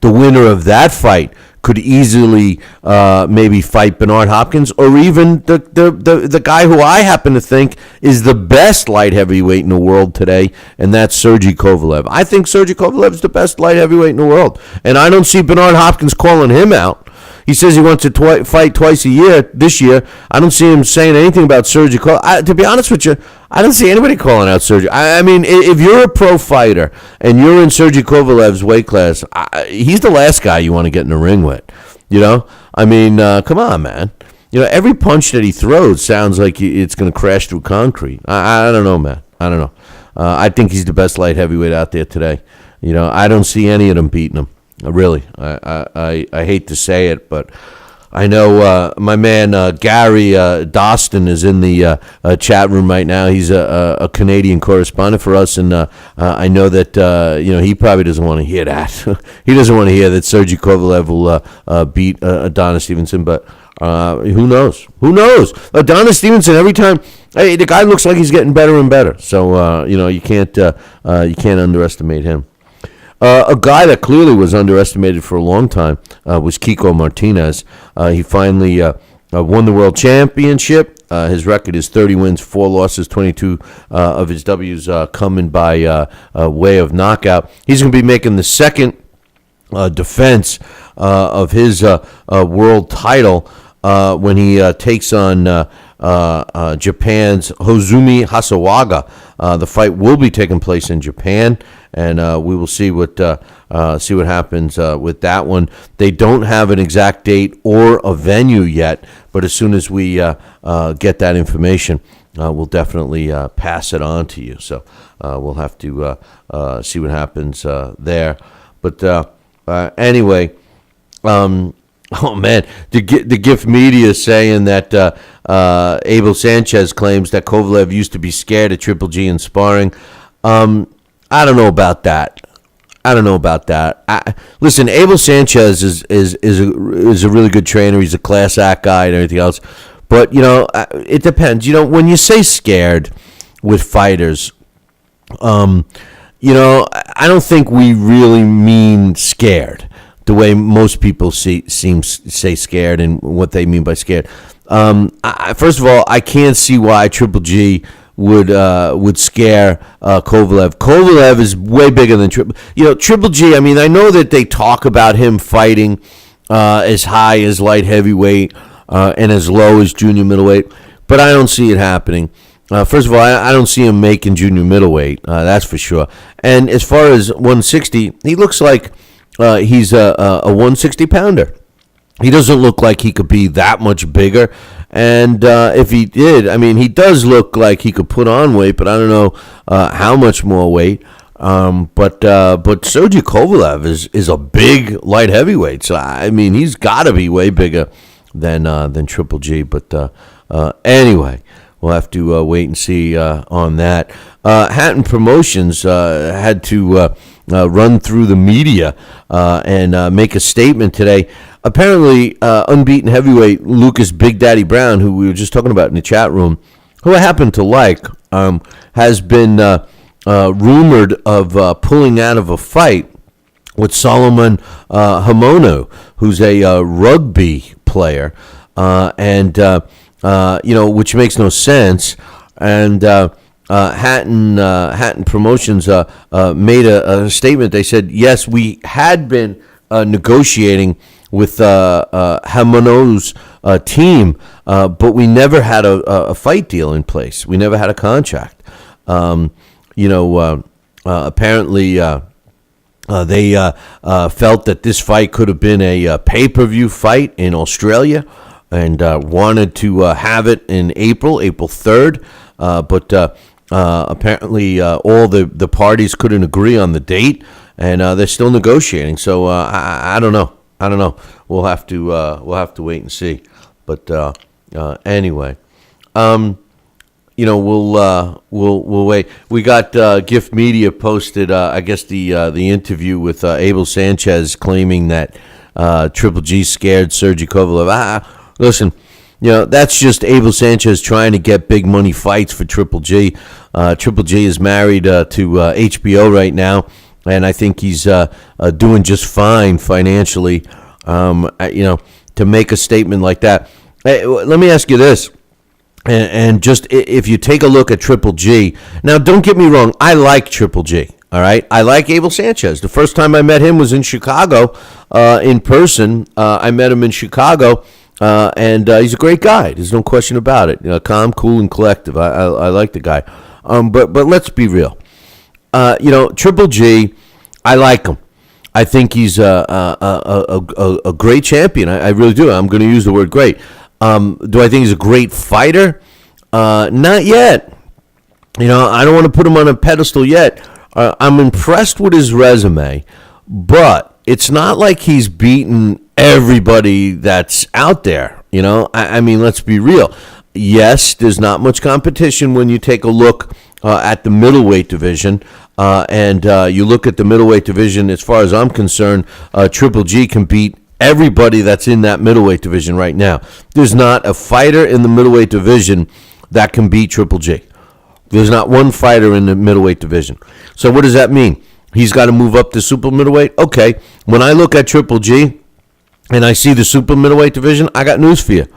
the winner of that fight could easily maybe fight Bernard Hopkins, or even the guy who I happen to think is the best light heavyweight in the world today, and that's Sergey Kovalev. I think Sergey Kovalev is the best light heavyweight in the world, and I don't see Bernard Hopkins calling him out. He says he wants to fight twice a year this year. I don't see him saying anything about Sergey Kovalev. To be honest with you, I don't see anybody calling out Sergey. I mean, if you're a pro fighter and you're in Sergey Kovalev's weight class, he's the last guy you want to get in the ring with. I mean, come on, man. Every punch that he throws sounds like it's going to crash through concrete. I don't know, man. I don't know. I think he's the best light heavyweight out there today. I don't see any of them beating him. Really, I hate to say it, but I know my man Gary Dostin is in the chat room right now. He's a Canadian correspondent for us, and I know that he probably doesn't want to hear that. He doesn't want to hear that Sergey Kovalev will beat Adonis Stevenson, but who knows? Who knows? Adonis Stevenson, every time, the guy looks like he's getting better and better. So you can't underestimate him. A guy that clearly was underestimated for a long time was Kiko Martinez. He finally won the world championship. His record is 30 wins, 4 losses, 22 of his W's coming by way of knockout. He's going to be making the second defense of his world title when he takes on Japan's Hozumi Hasewaga. The fight will be taking place in Japan, and we will see what happens with that one. They don't have an exact date or a venue yet, but as soon as we get that information, we'll definitely pass it on to you. So we'll have to see what happens there. But anyway, oh man, the GIF media is saying that Abel Sanchez claims that Kovalev used to be scared of Triple G in sparring. I don't know about that. Listen, Abel Sanchez is a really good trainer. He's a class act guy and everything else. But it depends. When you say scared with fighters, I don't think we really mean scared the way most people say scared and what they mean by scared. First of all, I can't see why Triple G would scare Kovalev. Kovalev is way bigger than Triple G. I mean, I know that they talk about him fighting as high as light heavyweight and as low as junior middleweight, but I don't see it happening. First of all, I don't see him making junior middleweight. That's for sure. And as far as 160, he looks like he's a 160 pounder. He doesn't look like he could be that much bigger. And if he did, I mean, he does look like he could put on weight, but I don't know how much more weight. But Sergey Kovalev is a big light heavyweight. So, I mean, he's got to be way bigger than Triple G. But anyway, we'll have to wait and see on that. Hatton Promotions had to run through the media and make a statement today. Apparently, unbeaten heavyweight Lucas Big Daddy Brown, who we were just talking about in the chat room, who I happen to like, has been rumored of pulling out of a fight with Solomon Hamono, who's a rugby player, and which makes no sense. And Hatton Promotions made a statement. They said, yes, we had been negotiating with Hamono's team, but we never had a fight deal in place. We never had a contract. Apparently they felt that this fight could have been a pay-per-view fight in Australia and wanted to have it in April 3rd, but apparently all the parties couldn't agree on the date, and they're still negotiating. So I don't know. We'll have to wait and see. But anyway, we'll wait. We got GIF Media posted. I guess the interview with Abel Sanchez claiming that Triple G scared Sergey Kovalev. Listen, that's just Abel Sanchez trying to get big money fights for Triple G. Triple G is married to HBO right now. And I think he's doing just fine financially, to make a statement like that. Hey, let me ask you this, and just if you take a look at Triple G. Now, don't get me wrong. I like Triple G, all right? I like Abel Sanchez. The first time I met him was in Chicago in person. I met him in Chicago, and he's a great guy. There's no question about it. Calm, cool, and collective. I like the guy. But let's be real. Triple G, I like him. I think he's a great champion. I really do. I'm going to use the word great. Do I think he's a great fighter? Not yet. I don't want to put him on a pedestal yet. I'm impressed with his resume, but it's not like he's beaten everybody that's out there. I mean, let's be real. Yes, there's not much competition when you take a look at the middleweight division. And you look at the middleweight division, as far as I'm concerned, Triple G can beat everybody that's in that middleweight division right now. There's not a fighter in the middleweight division that can beat Triple G. There's not one fighter in the middleweight division. So what does that mean? He's got to move up to super middleweight? Okay, when I look at Triple G and I see the super middleweight division, I got news for you.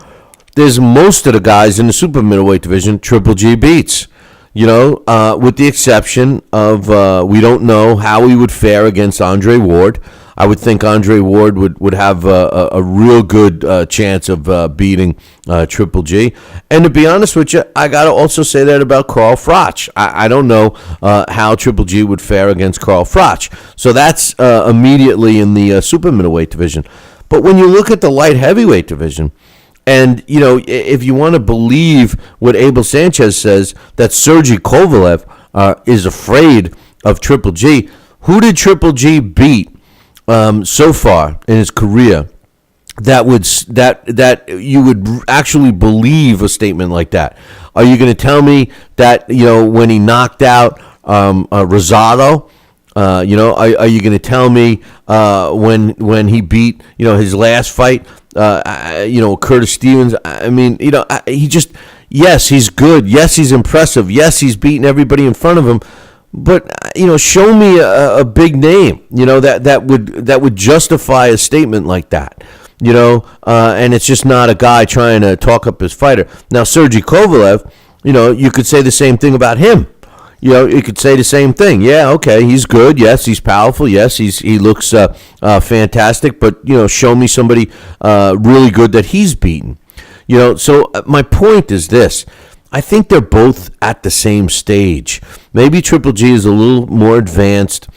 There's most of the guys in the super middleweight division Triple G beats. With the exception of we don't know how he would fare against Andre Ward. I would think Andre Ward would have a real good chance of beating Triple G. And to be honest with you, I got to also say that about Carl Froch. I don't know how Triple G would fare against Carl Froch. So that's immediately in the super middleweight division. But when you look at the light heavyweight division, and, if you want to believe what Abel Sanchez says, that Sergey Kovalev is afraid of Triple G, who did Triple G beat so far in his career that you would actually believe a statement like that? Are you going to tell me that, when he knocked out Rosado, are you going to tell me when he beat, his last fight, Curtis Stevens? I mean, yes, he's good. Yes, he's impressive. Yes, he's beating everybody in front of him. But, show me a big name, that would justify a statement like that, and it's just not a guy trying to talk up his fighter. Now, Sergey Kovalev, you could say the same thing about him. You could say the same thing. Yeah, okay, he's good. Yes, he's powerful. Yes, he looks fantastic. But, show me somebody really good that he's beaten. So my point is this. I think they're both at the same stage. Maybe Triple G is a little more advanced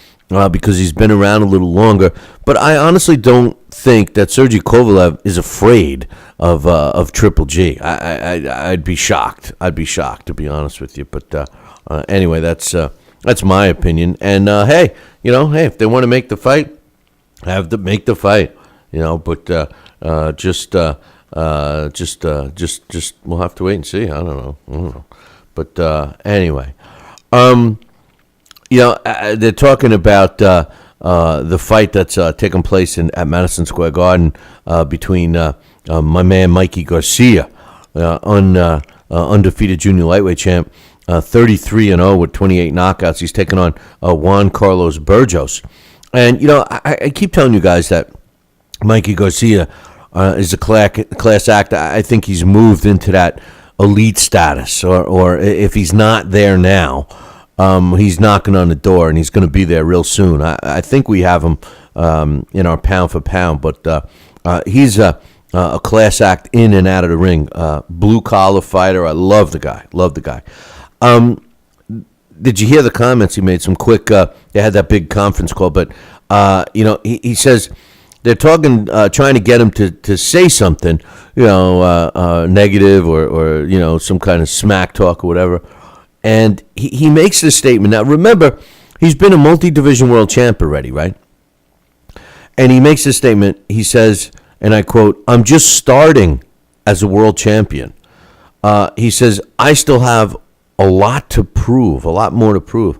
because he's been around a little longer. But I honestly don't think that Sergey Kovalev is afraid of Triple G. I'd be shocked. I'd be shocked, to be honest with you. But anyway, that's my opinion. And hey, if they want to make the fight, have to make the fight. But just we'll have to wait and see. I don't know. But anyway, they're talking about the fight that's taking place at Madison Square Garden between my man Mikey Garcia, undefeated junior lightweight champ, 33-0 with 28 knockouts. He's taking on Juan Carlos Burgos. And, I keep telling you guys that Mikey Garcia is a class act. I think he's moved into that elite status, or if he's not there now, he's knocking on the door, and he's going to be there real soon. I think we have him in our pound for pound, but he's a class act in and out of the ring. Blue collar fighter. I love the guy. Did you hear the comments he made? Some quick. They had that big conference call, but he says they're talking, trying to get him to say something, negative or some kind of smack talk or whatever. And he makes this statement. Now, remember, he's been a multi-division world champ already, right? And he makes this statement. He says, and I quote, "I'm just starting as a world champion." He says, "I still have a lot to prove, a lot more to prove."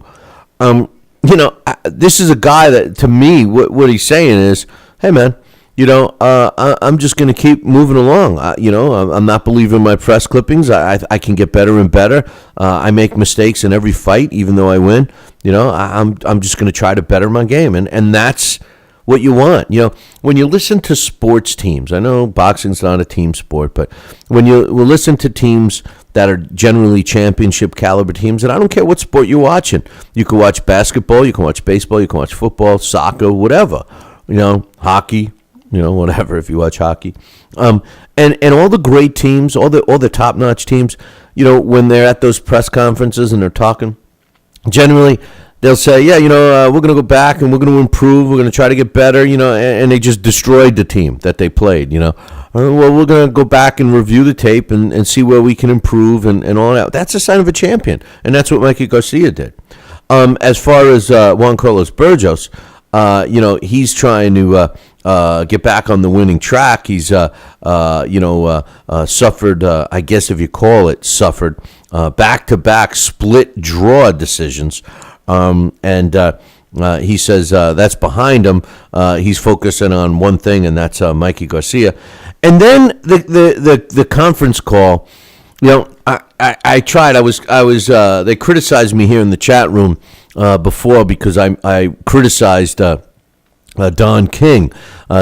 This is a guy that, to me, what he's saying is, hey, man, I'm just going to keep moving along. I'm not believing my press clippings. I can get better and better. I make mistakes in every fight, even though I win. I'm just going to try to better my game. And that's what you want. When you listen to sports teams, I know boxing's not a team sport, but when you listen to teams that are generally championship caliber teams, and I don't care what sport you're watching. You can watch basketball, you can watch baseball, you can watch football, soccer, whatever. Hockey, whatever, if you watch hockey. And all the great teams, all the top-notch teams, when they're at those press conferences and they're talking, generally they'll say, yeah, we're going to go back and we're going to improve, we're going to try to get better, and they just destroyed the team that they played, Well, we're going to go back and review the tape and see where we can improve and all that. That's a sign of a champion, and that's what Mikey Garcia did. As far as Juan Carlos Burgos, he's trying to get back on the winning track. He's, suffered, I guess if you call it, suffered back-to-back split draw decisions. He says that's behind him. He's focusing on one thing, and that's Mikey Garcia. And then the conference call. I tried. I was. They criticized me here in the chat room before because I criticized Don King.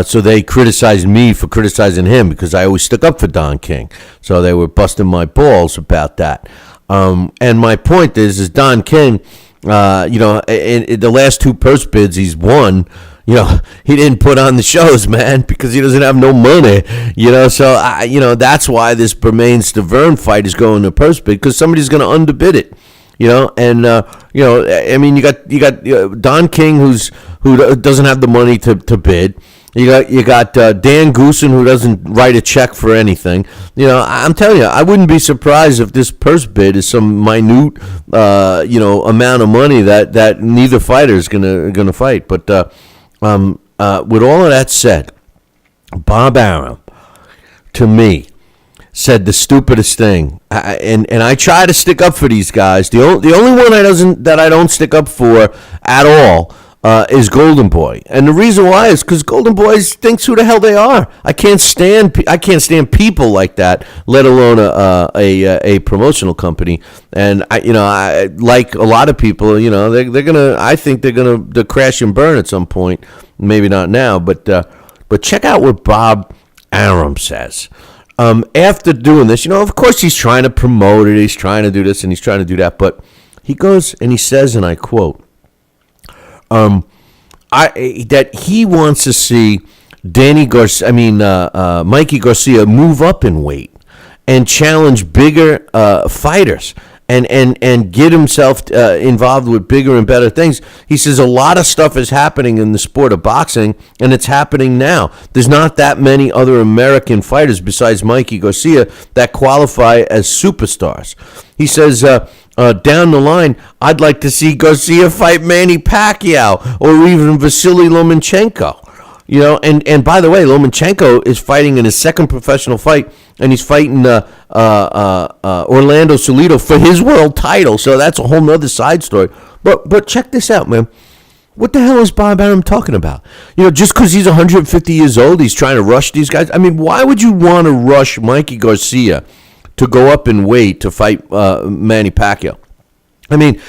So they criticized me for criticizing him because I always stuck up for Don King. So they were busting my balls about that. And my point is Don King. In the last two purse bids he's won, he didn't put on the shows, man, because he doesn't have no money, so that's why this Bermain-Stavern fight is going to purse bid, because somebody's going to underbid it, and you got Don King who doesn't have the money to bid. You got Dan Goosen, who doesn't write a check for anything. I'm telling you, I wouldn't be surprised if this purse bid is some minute, amount of money that neither fighter is gonna fight. But with all of that said, Bob Arum, to me, said the stupidest thing, and I try to stick up for these guys. The only one that I don't stick up for at all. Is Golden Boy, and the reason why is because Golden Boy thinks who the hell they are. I can't stand people like that, let alone a promotional company. And I like a lot of people. They're gonna. I think they're gonna crash and burn at some point. Maybe not now, but check out what Bob Arum says. After doing this, of course he's trying to promote it. He's trying to do this and he's trying to do that, but he goes and he says, and I quote. That he wants to see Mikey Garcia move up in weight and challenge bigger fighters and get himself involved with bigger and better things. He says a lot of stuff is happening in the sport of boxing, and it's happening now. There's not that many other American fighters besides Mikey Garcia that qualify as superstars. He says, down the line, I'd like to see Garcia fight Manny Pacquiao or even Vasily Lomachenko. And by the way, Lomachenko is fighting in his second professional fight, and he's fighting Orlando Salido for his world title. So that's a whole nother side story. But check this out, man. What the hell is Bob Arum talking about? Just because he's 150 years old, he's trying to rush these guys. I mean, why would you want to rush Mikey Garcia to go up in weight to fight Manny Pacquiao? I mean,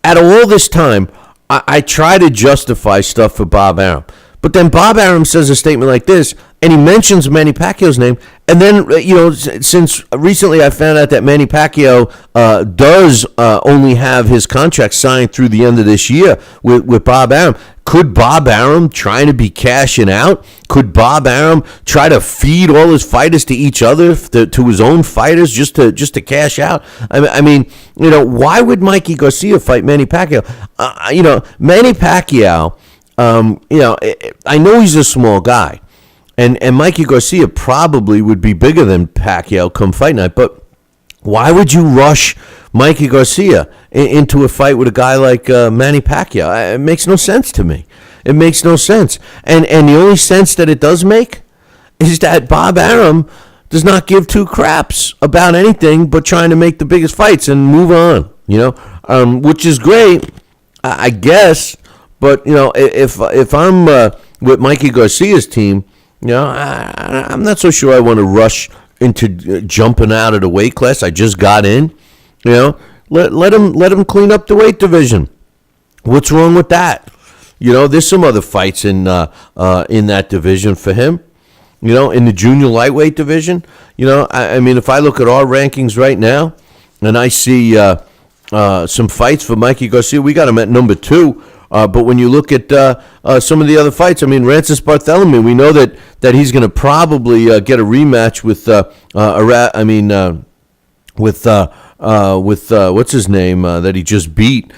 out of all this time, I try to justify stuff for Bob Arum. But then Bob Arum says a statement like this, and he mentions Manny Pacquiao's name. And then, since recently I found out that Manny Pacquiao does only have his contract signed through the end of this year with Bob Arum. Could Bob Arum trying to be cashing out? Could Bob Arum try to feed all his fighters to each other, to his own fighters, just to cash out? I mean, why would Mikey Garcia fight Manny Pacquiao? Manny Pacquiao, I know he's a small guy, and Mikey Garcia probably would be bigger than Pacquiao come fight night, but why would you rush Mikey Garcia into a fight with a guy like Manny Pacquiao? It makes no sense to me. It makes no sense. And the only sense that it does make is that Bob Arum does not give two craps about anything but trying to make the biggest fights and move on, which is great, I guess. But, if I'm with Mikey Garcia's team, I'm not so sure I want to rush into jumping out of the weight class. I just got in. Let him clean up the weight division. What's wrong with that? There's some other fights in that division for him. In the junior lightweight division. I mean, if I look at our rankings right now, and I see some fights for Mikey Garcia, we got him at number 2. But when you look at some of the other fights, I mean, Rancis Barthélemy, we know that he's going to probably get a rematch with what's his name that he just beat.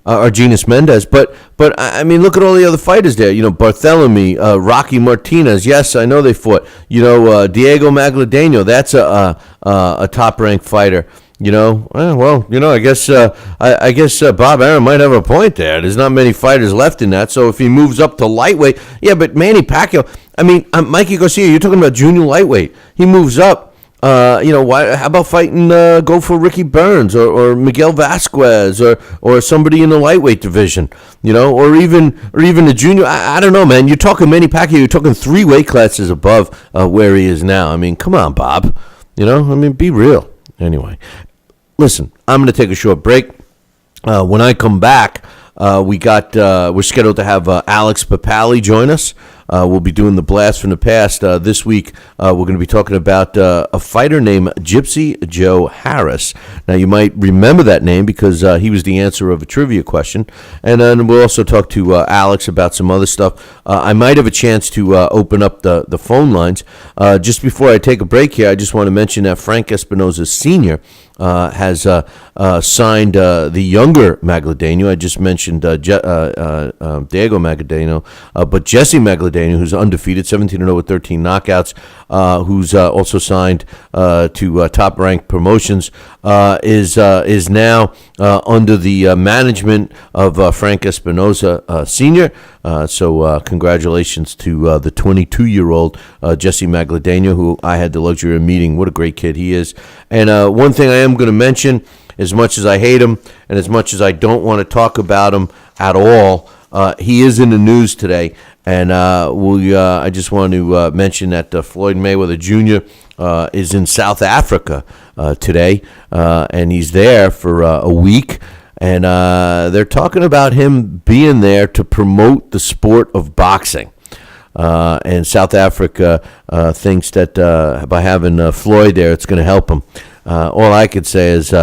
Argenis Mendez. But I mean, look at all the other fighters there. Barthélemy, Rocky Martinez. Yes, I know they fought. Diego Magladeno. That's a top ranked fighter. I guess Bob Arum might have a point there. There's not many fighters left in that, so if he moves up to lightweight, but Manny Pacquiao, Mikey Garcia, you're talking about junior lightweight. He moves up. How about fighting, go for Ricky Burns or Miguel Vasquez or somebody in the lightweight division, or even the junior. I don't know, man. You're talking Manny Pacquiao. You're talking 3 weight classes above where he is now. Come on, Bob. Be real. Anyway, listen, I'm going to take a short break. When I come back, we're scheduled to have Alex Papali join us. We'll be doing the blast from the past. This week, we're going to be talking about a fighter named Gypsy Joe Harris. Now, you might remember that name because he was the answer of a trivia question. And then we'll also talk to Alex about some other stuff. I might have a chance to open up the phone lines. Just before I take a break here, I just want to mention that Frank Espinosa Sr. Has signed the younger Magladeno. I just mentioned Diego Magladeno, but Jesse Magladeno, who's undefeated, 17-0 with 13 knockouts, who's also signed to Top Rank Promotions, is now under the management of Frank Espinosa Sr. So congratulations to the 22-year-old Jesse Magladeno, who I had the luxury of meeting. What a great kid he is. And one thing I am going to mention, as much as I hate him and as much as I don't want to talk about him at all, he is in the news today. And I just want to mention that Floyd Mayweather Jr. Is in South Africa today, and he's there for a week. And they're talking about him being there to promote the sport of boxing. And South Africa thinks that by having Floyd there, it's going to help him. All I could say is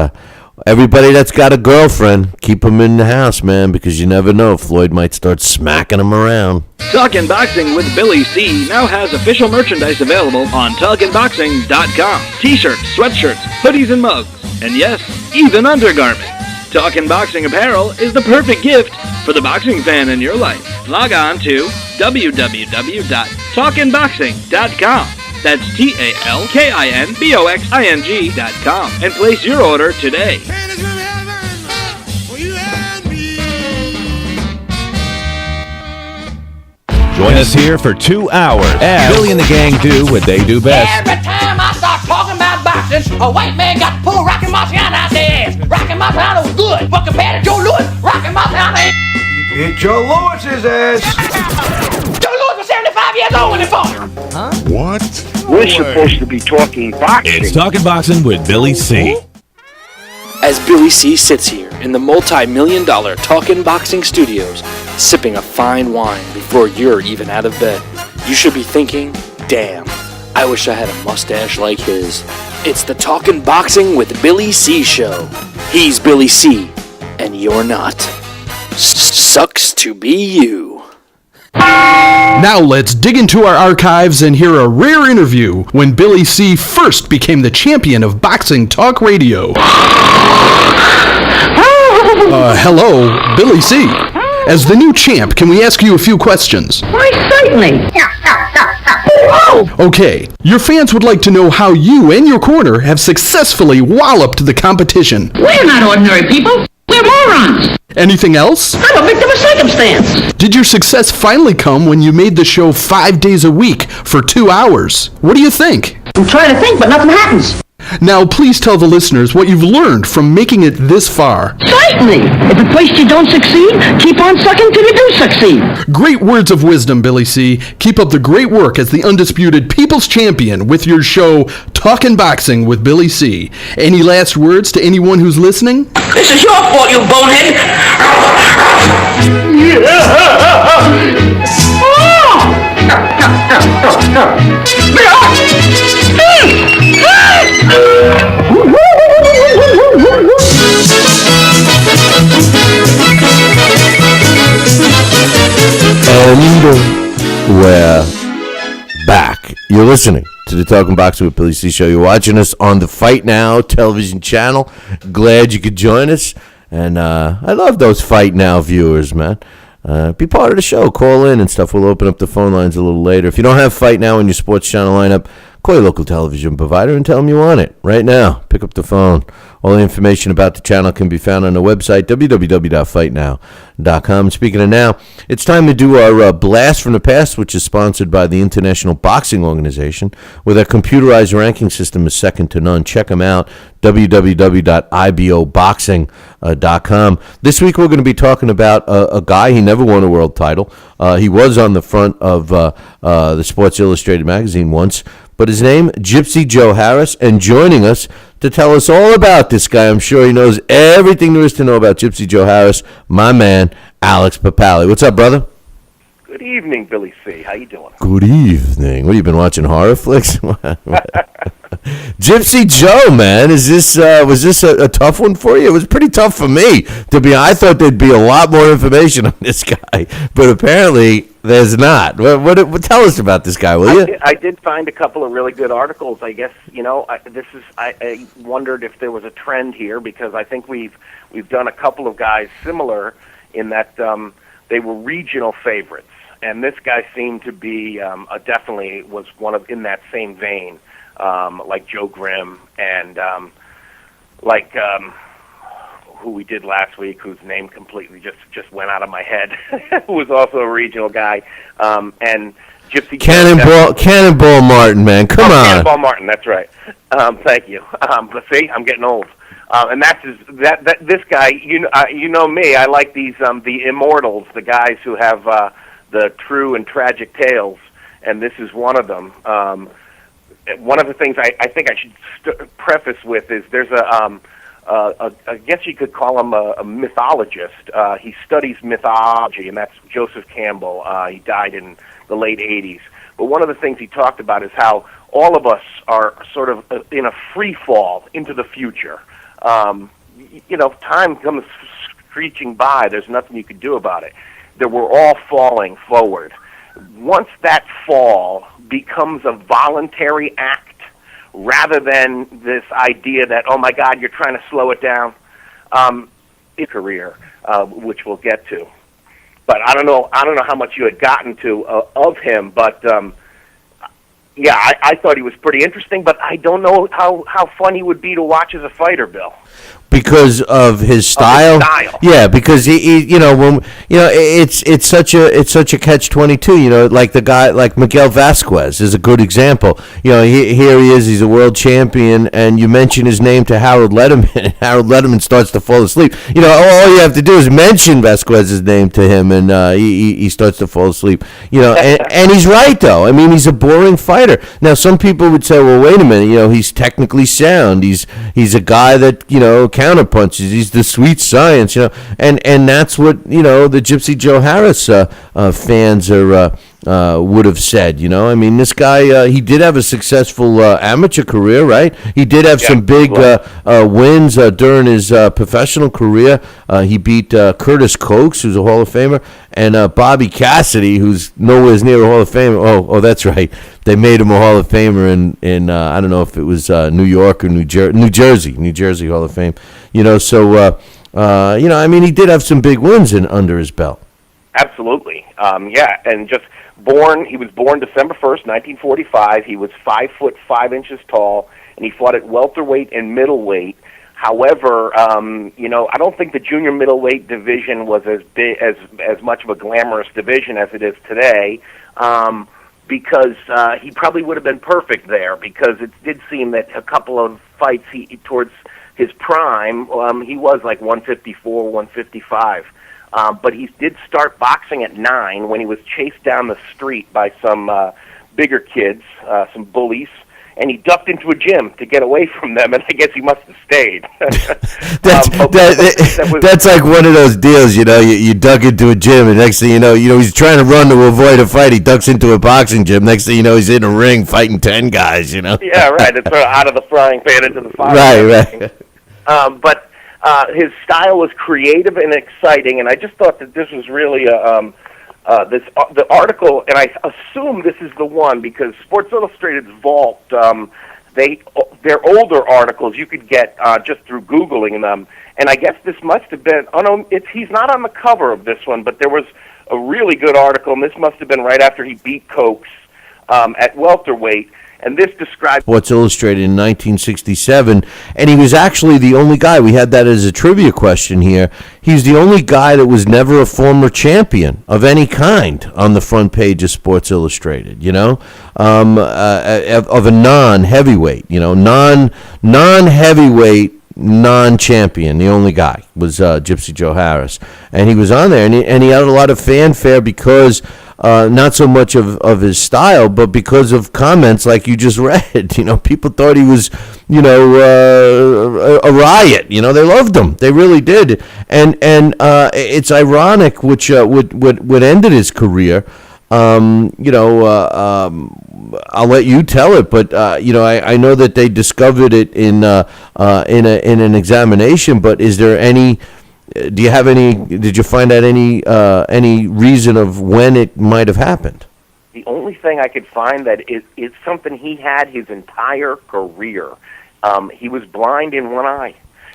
everybody that's got a girlfriend, keep them in the house, man, because you never know. Floyd might start smacking them around. Talkin' Boxing with Billy C. now has official merchandise available on TalkinBoxing.com. T-shirts, sweatshirts, hoodies, and mugs. And yes, even undergarments. Talkin' Boxing apparel is the perfect gift for the boxing fan in your life. Log on to www.talkinboxing.com. That's TalkinBoxing.com and place your order today. Join us here for 2 hours as Billy and the gang do what they do best. Every time I start talking about boxing, a white man got to pull Rocky Marciano out their ass. Rocky Marciano was good, but compared to Joe Louis, Rocky Marciano ain't. Beat Joe Louis's ass. Joe Louis was 75 years old when he fought. Huh? What? We're supposed to be talking boxing. It's Talking Boxing with Billy C. As Billy C sits here in the multi-million-dollar Talkin' Boxing studios, sipping a fine wine before you're even out of bed, you should be thinking, damn, I wish I had a mustache like his. It's the Talkin' Boxing with Billy C show. He's Billy C, and you're not. Sucks to be you. Now let's dig into our archives and hear a rare interview when Billy C. first became the champion of boxing talk radio. Hello, Billy C. As the new champ, can we ask you a few questions? Why, certainly. Okay, your fans would like to know how you and your corner have successfully walloped the competition. We're not ordinary people. We're morons. Anything else? I'm a victim of circumstance. Did your success finally come when you made the show 5 days a week for 2 hours? What do you think? I'm trying to think, but nothing happens. Now, please tell the listeners what you've learned from making it this far. Certainly. If at first you don't succeed, keep on sucking till you do succeed. Great words of wisdom, Billy C. Keep up the great work as the undisputed People's Champion with your show, Talkin' Boxing with Billy C. Any last words to anyone who's listening? This is your fault, you bonehead. And we're back. You're listening to the Talking Boxing with Billy C show. You're watching us on the Fight Now television channel. Glad you could join us. And I love those Fight Now viewers, man. Be part of the show. Call in and stuff. We'll open up the phone lines a little later. If you don't have Fight Now in your sports channel lineup, Call your local television provider and tell them you want it right now. Pick up the phone. All the information about the channel can be found on the website, www.fightnow.com. Speaking of now, it's time to do our Blast from the Past, which is sponsored by the International Boxing Organization, where their computerized ranking system is second to none. Check them out, www.iboboxing.com. This week we're going to be talking about a guy. He never won a world title. He was on the front of the Sports Illustrated magazine once, but his name, Gypsy Joe Harris, and joining us to tell us all about this guy, I'm sure he knows everything there is to know about Gypsy Joe Harris, my man, Alex Papali. What's up, brother? Good evening, Billy C. How you doing? Good evening. What, you been watching horror flicks? Gypsy Joe, man, was this a tough one for you? It was pretty tough for me. I thought there'd be a lot more information on this guy, but apparently there's not. What tell us about this guy, will you? I did find a couple of really good articles. I guess I wondered if there was a trend here, because I think we've done a couple of guys similar in that they were regional favorites, and this guy seemed to be definitely was one of in that same vein. Like Joe Grimm and who we did last week, whose name completely just went out of my head, who was also a regional guy, and Gypsy Cannonball Martin, man, come on. Cannonball Martin, that's right. Thank you. But see, I'm getting old, and this guy. You know me. I like these the immortals, the guys who have the true and tragic tales, and this is one of them. One of the things I think I should preface with is there's I guess you could call him a mythologist. He studies mythology, and that's Joseph Campbell. He died in the late 80s. But one of the things he talked about is how all of us are sort of in a free fall into the future. Time comes screeching by. There's nothing you can do about it. That we're all falling forward. Once that fall becomes a voluntary act rather than this idea that, oh my God, you're trying to slow it down, in career, which we'll get to. But I don't know how much you had gotten to of him, but I thought he was pretty interesting, but I don't know how fun he would be to watch as a fighter, Bill. Because of his style? Yeah, because it's such a catch-22. Like the guy, like Miguel Vasquez is a good example. Here he is, he's a world champion, and you mention his name to Harold Letterman, and Harold Letterman starts to fall asleep. All you have to do is mention Vasquez's name to him, and he starts to fall asleep. And he's right though. I mean, he's a boring fighter. Now, some people would say, well, wait a minute. He's technically sound. He's a guy that counterpunches. He's the sweet science, and that's what the Gypsy Joe Harris fans would have said. I mean, this guy he did have a successful amateur career, right? He did have some big wins during his professional career. He beat Curtis Coates, who's a Hall of Famer, and Bobby Cassidy, who's nowhere near a Hall of Famer. Oh, that's right. They made him a Hall of Famer in I don't know if it was New York or New Jersey Hall of Fame. I mean, he did have some big wins under his belt. Absolutely. And just he was born December 1st, 1945. He was 5 foot 5 inches tall, and he fought at welterweight and middleweight. However, I don't think the junior middleweight division was as much of a glamorous division as it is today. Because he probably would have been perfect there, because it did seem that a couple of fights towards his prime, he was like 154, 155. But he did start boxing at 9 when he was chased down the street by some bigger kids, some bullies, and he ducked into a gym to get away from them, and I guess he must have stayed. That's like one of those deals, you duck into a gym, and next thing you know, he's trying to run to avoid a fight. He ducks into a boxing gym. Next thing you know, he's in a ring fighting 10 guys, Yeah, right. It's out of the frying pan into the fire. Right. But his style was creative and exciting, and I just thought that this was really the article, and I assume this is the one because Sports Illustrated's vault, their older articles you could get just through Googling them, and I guess this must have been. Oh no, he's not on the cover of this one, but there was a really good article, and this must have been right after he beat Coates at welterweight. And this describes Sports Illustrated in 1967, and he was actually the only guy. We had that as a trivia question here. He's the only guy that was never a former champion of any kind on the front page of Sports Illustrated. You know, of a non-heavyweight. You know, non-heavyweight. Non-champion, the only guy was Gypsy Joe Harris, and he was on there, and he had a lot of fanfare because not so much of his style, but because of comments like you just read. You know, people thought he was, you know, a riot. You know, they loved him, they really did, and it's ironic, which what ended his career. You know, I'll let you tell it, but you know, I know that they discovered it in an examination. But is there any? Do you have any? Did you find out any reason of when it might have happened? The only thing I could find that is something he had his entire career. He was blind in one eye.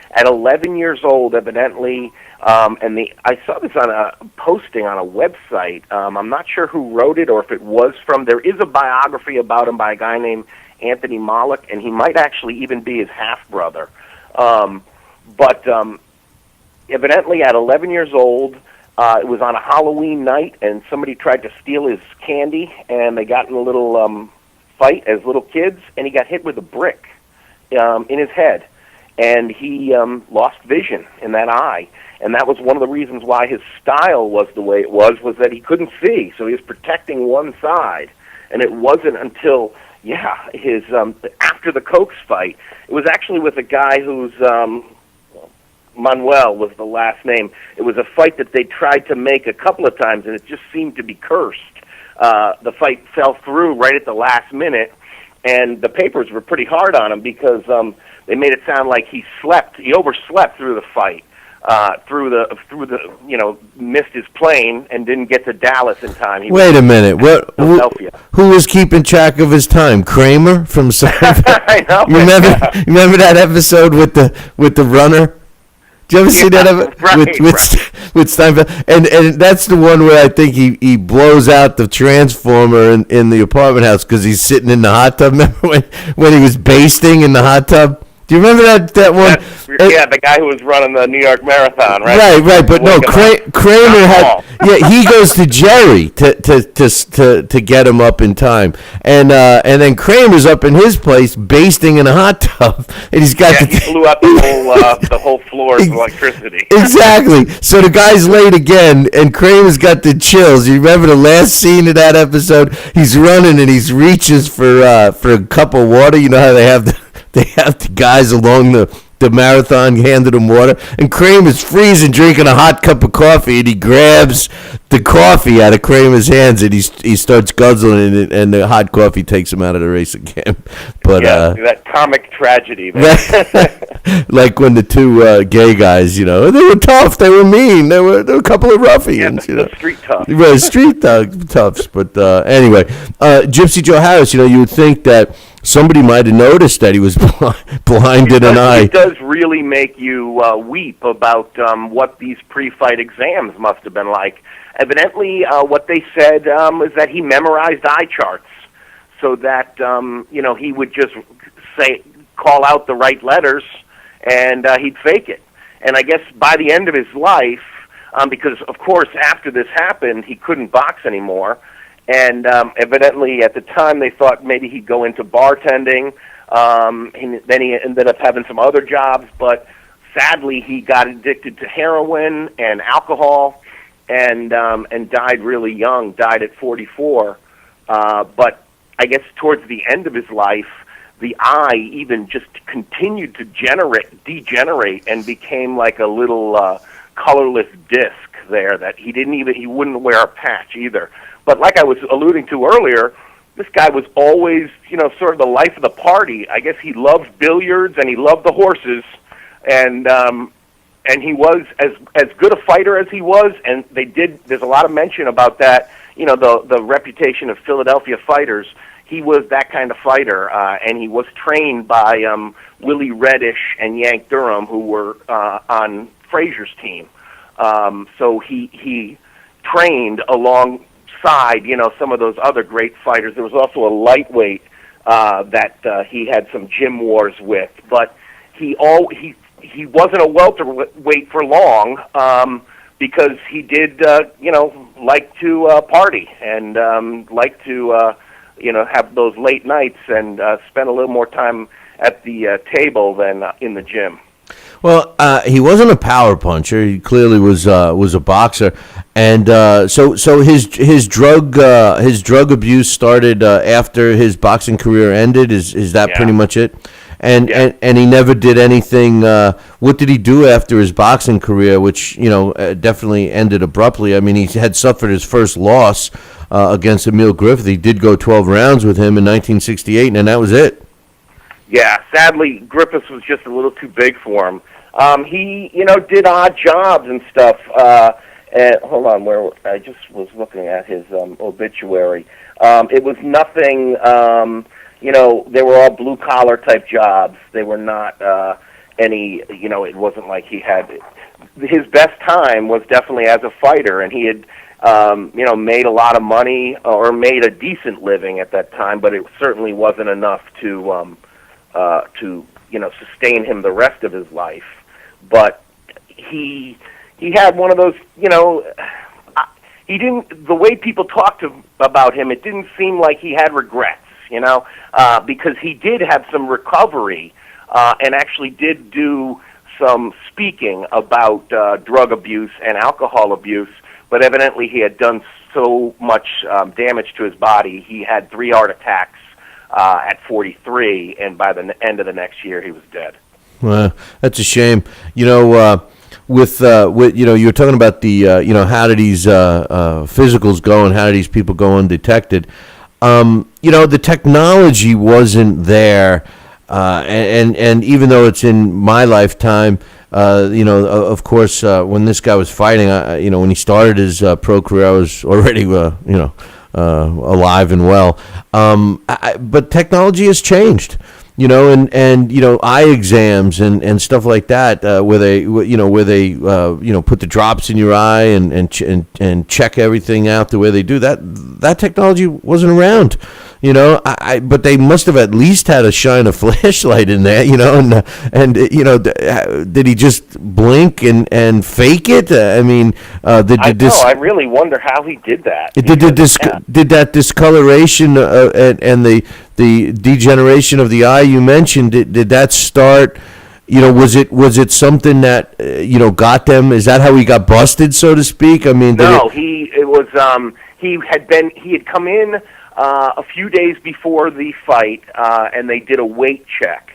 At 11 years old, evidently, I saw this on a posting on a website. I'm not sure who wrote it or if it was from. There is a biography about him by a guy named Anthony Malik, and he might actually even be his half brother. But evidently, at 11 years old, it was on a Halloween night, and somebody tried to steal his candy, and they got in a little fight as little kids, and he got hit with a brick in his head. And he lost vision in that eye. And that was one of the reasons why his style was the way it was that he couldn't see. So he was protecting one side. And it wasn't until, his after the Cokes fight, it was actually with a guy who's, Manuel was the last name. It was a fight that they tried to make a couple of times, and it just seemed to be cursed. The fight fell through right at the last minute, and the papers were pretty hard on him because they made it sound like he overslept through the fight, through the missed his plane and didn't get to Dallas in time. Wait a minute, who was keeping track of his time? Kramer from Seinfeld? I know. Remember that episode with the runner? Did you ever see that with Steinfeld? And that's the one where I think he blows out the transformer in the apartment house because he's sitting in the hot tub. Remember when he was basting in the hot tub? Do you remember that one? The guy who was running the New York Marathon, right? Right. But no, Kramer had. Yeah, he goes to Jerry to get him up in time, and then Kramer's up in his place basting in a hot tub, and he's got he blew up the whole floor of electricity. Exactly. So the guy's late again, and Kramer's got the chills. You remember the last scene of that episode? He's running and he reaches for a cup of water. You know how they have the guys along the marathon handed him water, and Kramer's freezing, drinking a hot cup of coffee, and he grabs the coffee out of Kramer's hands, and he starts guzzling it, and the hot coffee takes him out of the race again. But that comic tragedy. Like when the two gay guys, they were tough, they were mean, they were a couple of ruffians. The street toughs. Right, street toughs. But anyway, Gypsy Joe Harris, you would think that somebody might have noticed that he was blind in an eye. It does really make you weep about what these pre-fight exams must have been like. Evidently, what they said is that he memorized eye charts so that he would just call out the right letters, and he'd fake it. And I guess by the end of his life, because of course after this happened, he couldn't box anymore. And evidently, at the time, they thought maybe he'd go into bartending. Then he ended up having some other jobs, but sadly, he got addicted to heroin and alcohol, and died really young. Died at 44. But I guess towards the end of his life, the eye even just continued to degenerate, and became like a little colorless disc there that he wouldn't wear a patch either. But like I was alluding to earlier, this guy was always, sort of the life of the party. I guess he loved billiards and he loved the horses, and he was as good a fighter as he was. And there's a lot of mention about that. The reputation of Philadelphia fighters. He was that kind of fighter, and he was trained by Willie Reddish and Yank Durham, who were on Frazier's team. So he trained alongside, some of those other great fighters. There was also a lightweight that he had some gym wars with, but he wasn't a welterweight for long because he did like to party and like to have those late nights and spend a little more time at the table than in the gym. Well, he wasn't a power puncher. He clearly was a boxer, and so his drug abuse started after his boxing career ended. Is that pretty much it? And he never did anything. What did he do after his boxing career, which definitely ended abruptly? I mean, he had suffered his first loss against Emil Griffith. He did go 12 rounds with him in 1968, and that was it. Yeah, sadly, Griffiths was just a little too big for him. He, did odd jobs and stuff. Hold on, I just was looking at his obituary. It was nothing. They were all blue-collar type jobs. They were not any. It wasn't like he had. His best time was definitely as a fighter, and he had. Made a lot of money or made a decent living at that time, but it certainly wasn't enough to sustain him the rest of his life. But he had one of those, he didn't. The way people talked about him, it didn't seem like he had regrets, because he did have some recovery and actually did do some speaking about drug abuse and alcohol abuse. But evidently he had done so much damage to his body. He had 3 heart attacks at 43, and by the end of the next year, he was dead. Well, that's a shame. With you were talking about the how do these physicals go and how do these people go undetected? The technology wasn't there, and even though it's in my lifetime. Of course, when this guy was fighting, when he started his pro career, I was already, alive and well. But technology has changed, and eye exams and stuff like that, where they put the drops in your eye and check everything out the way they do that. That technology wasn't around. But they must have at least had to shine a flashlight in there, and did he just blink and fake it? I mean, I really wonder how he did that. Did that discoloration and the degeneration of the eye you mentioned? Did that start? Was it something that got them? Is that how he got busted, so to speak? I mean, he had come in. A few days before the fight, and they did a weight check,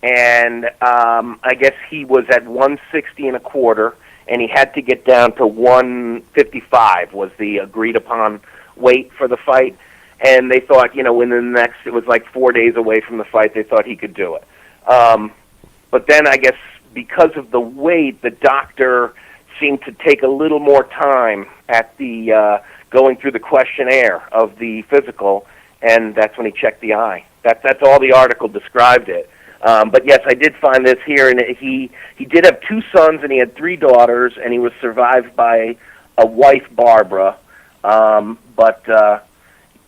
and I guess he was at 160 and a quarter, and he had to get down to 155 was the agreed upon weight for the fight, and they thought, within the next, it was like 4 days away from the fight, they thought he could do it. But then I guess because of the weight, the doctor seemed to take a little more time at the going through the questionnaire of the physical, and that's when he checked the eye. That's all the article described it. But yes, I did find this here, and he did have 2 sons, and he had 3 daughters, and he was survived by a wife, Barbara. But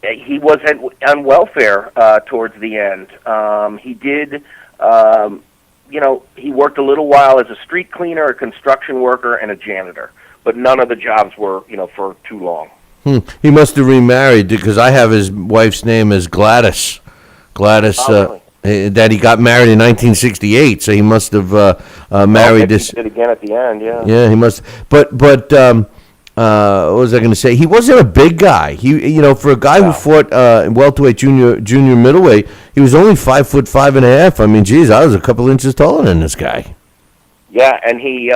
he was on welfare towards the end. He did, he worked a little while as a street cleaner, a construction worker, and a janitor. But none of the jobs were, for too long. He must have remarried because I have his wife's name as Gladys. Gladys, that he got married in 1968, so he must have married this. He did again at the end, yeah. Yeah, he must. But what was I going to say? He wasn't a big guy. He, for a guy who fought welterweight, junior middleweight, he was only 5'5.5". I mean, geez, I was a couple inches taller than this guy. Yeah, and he,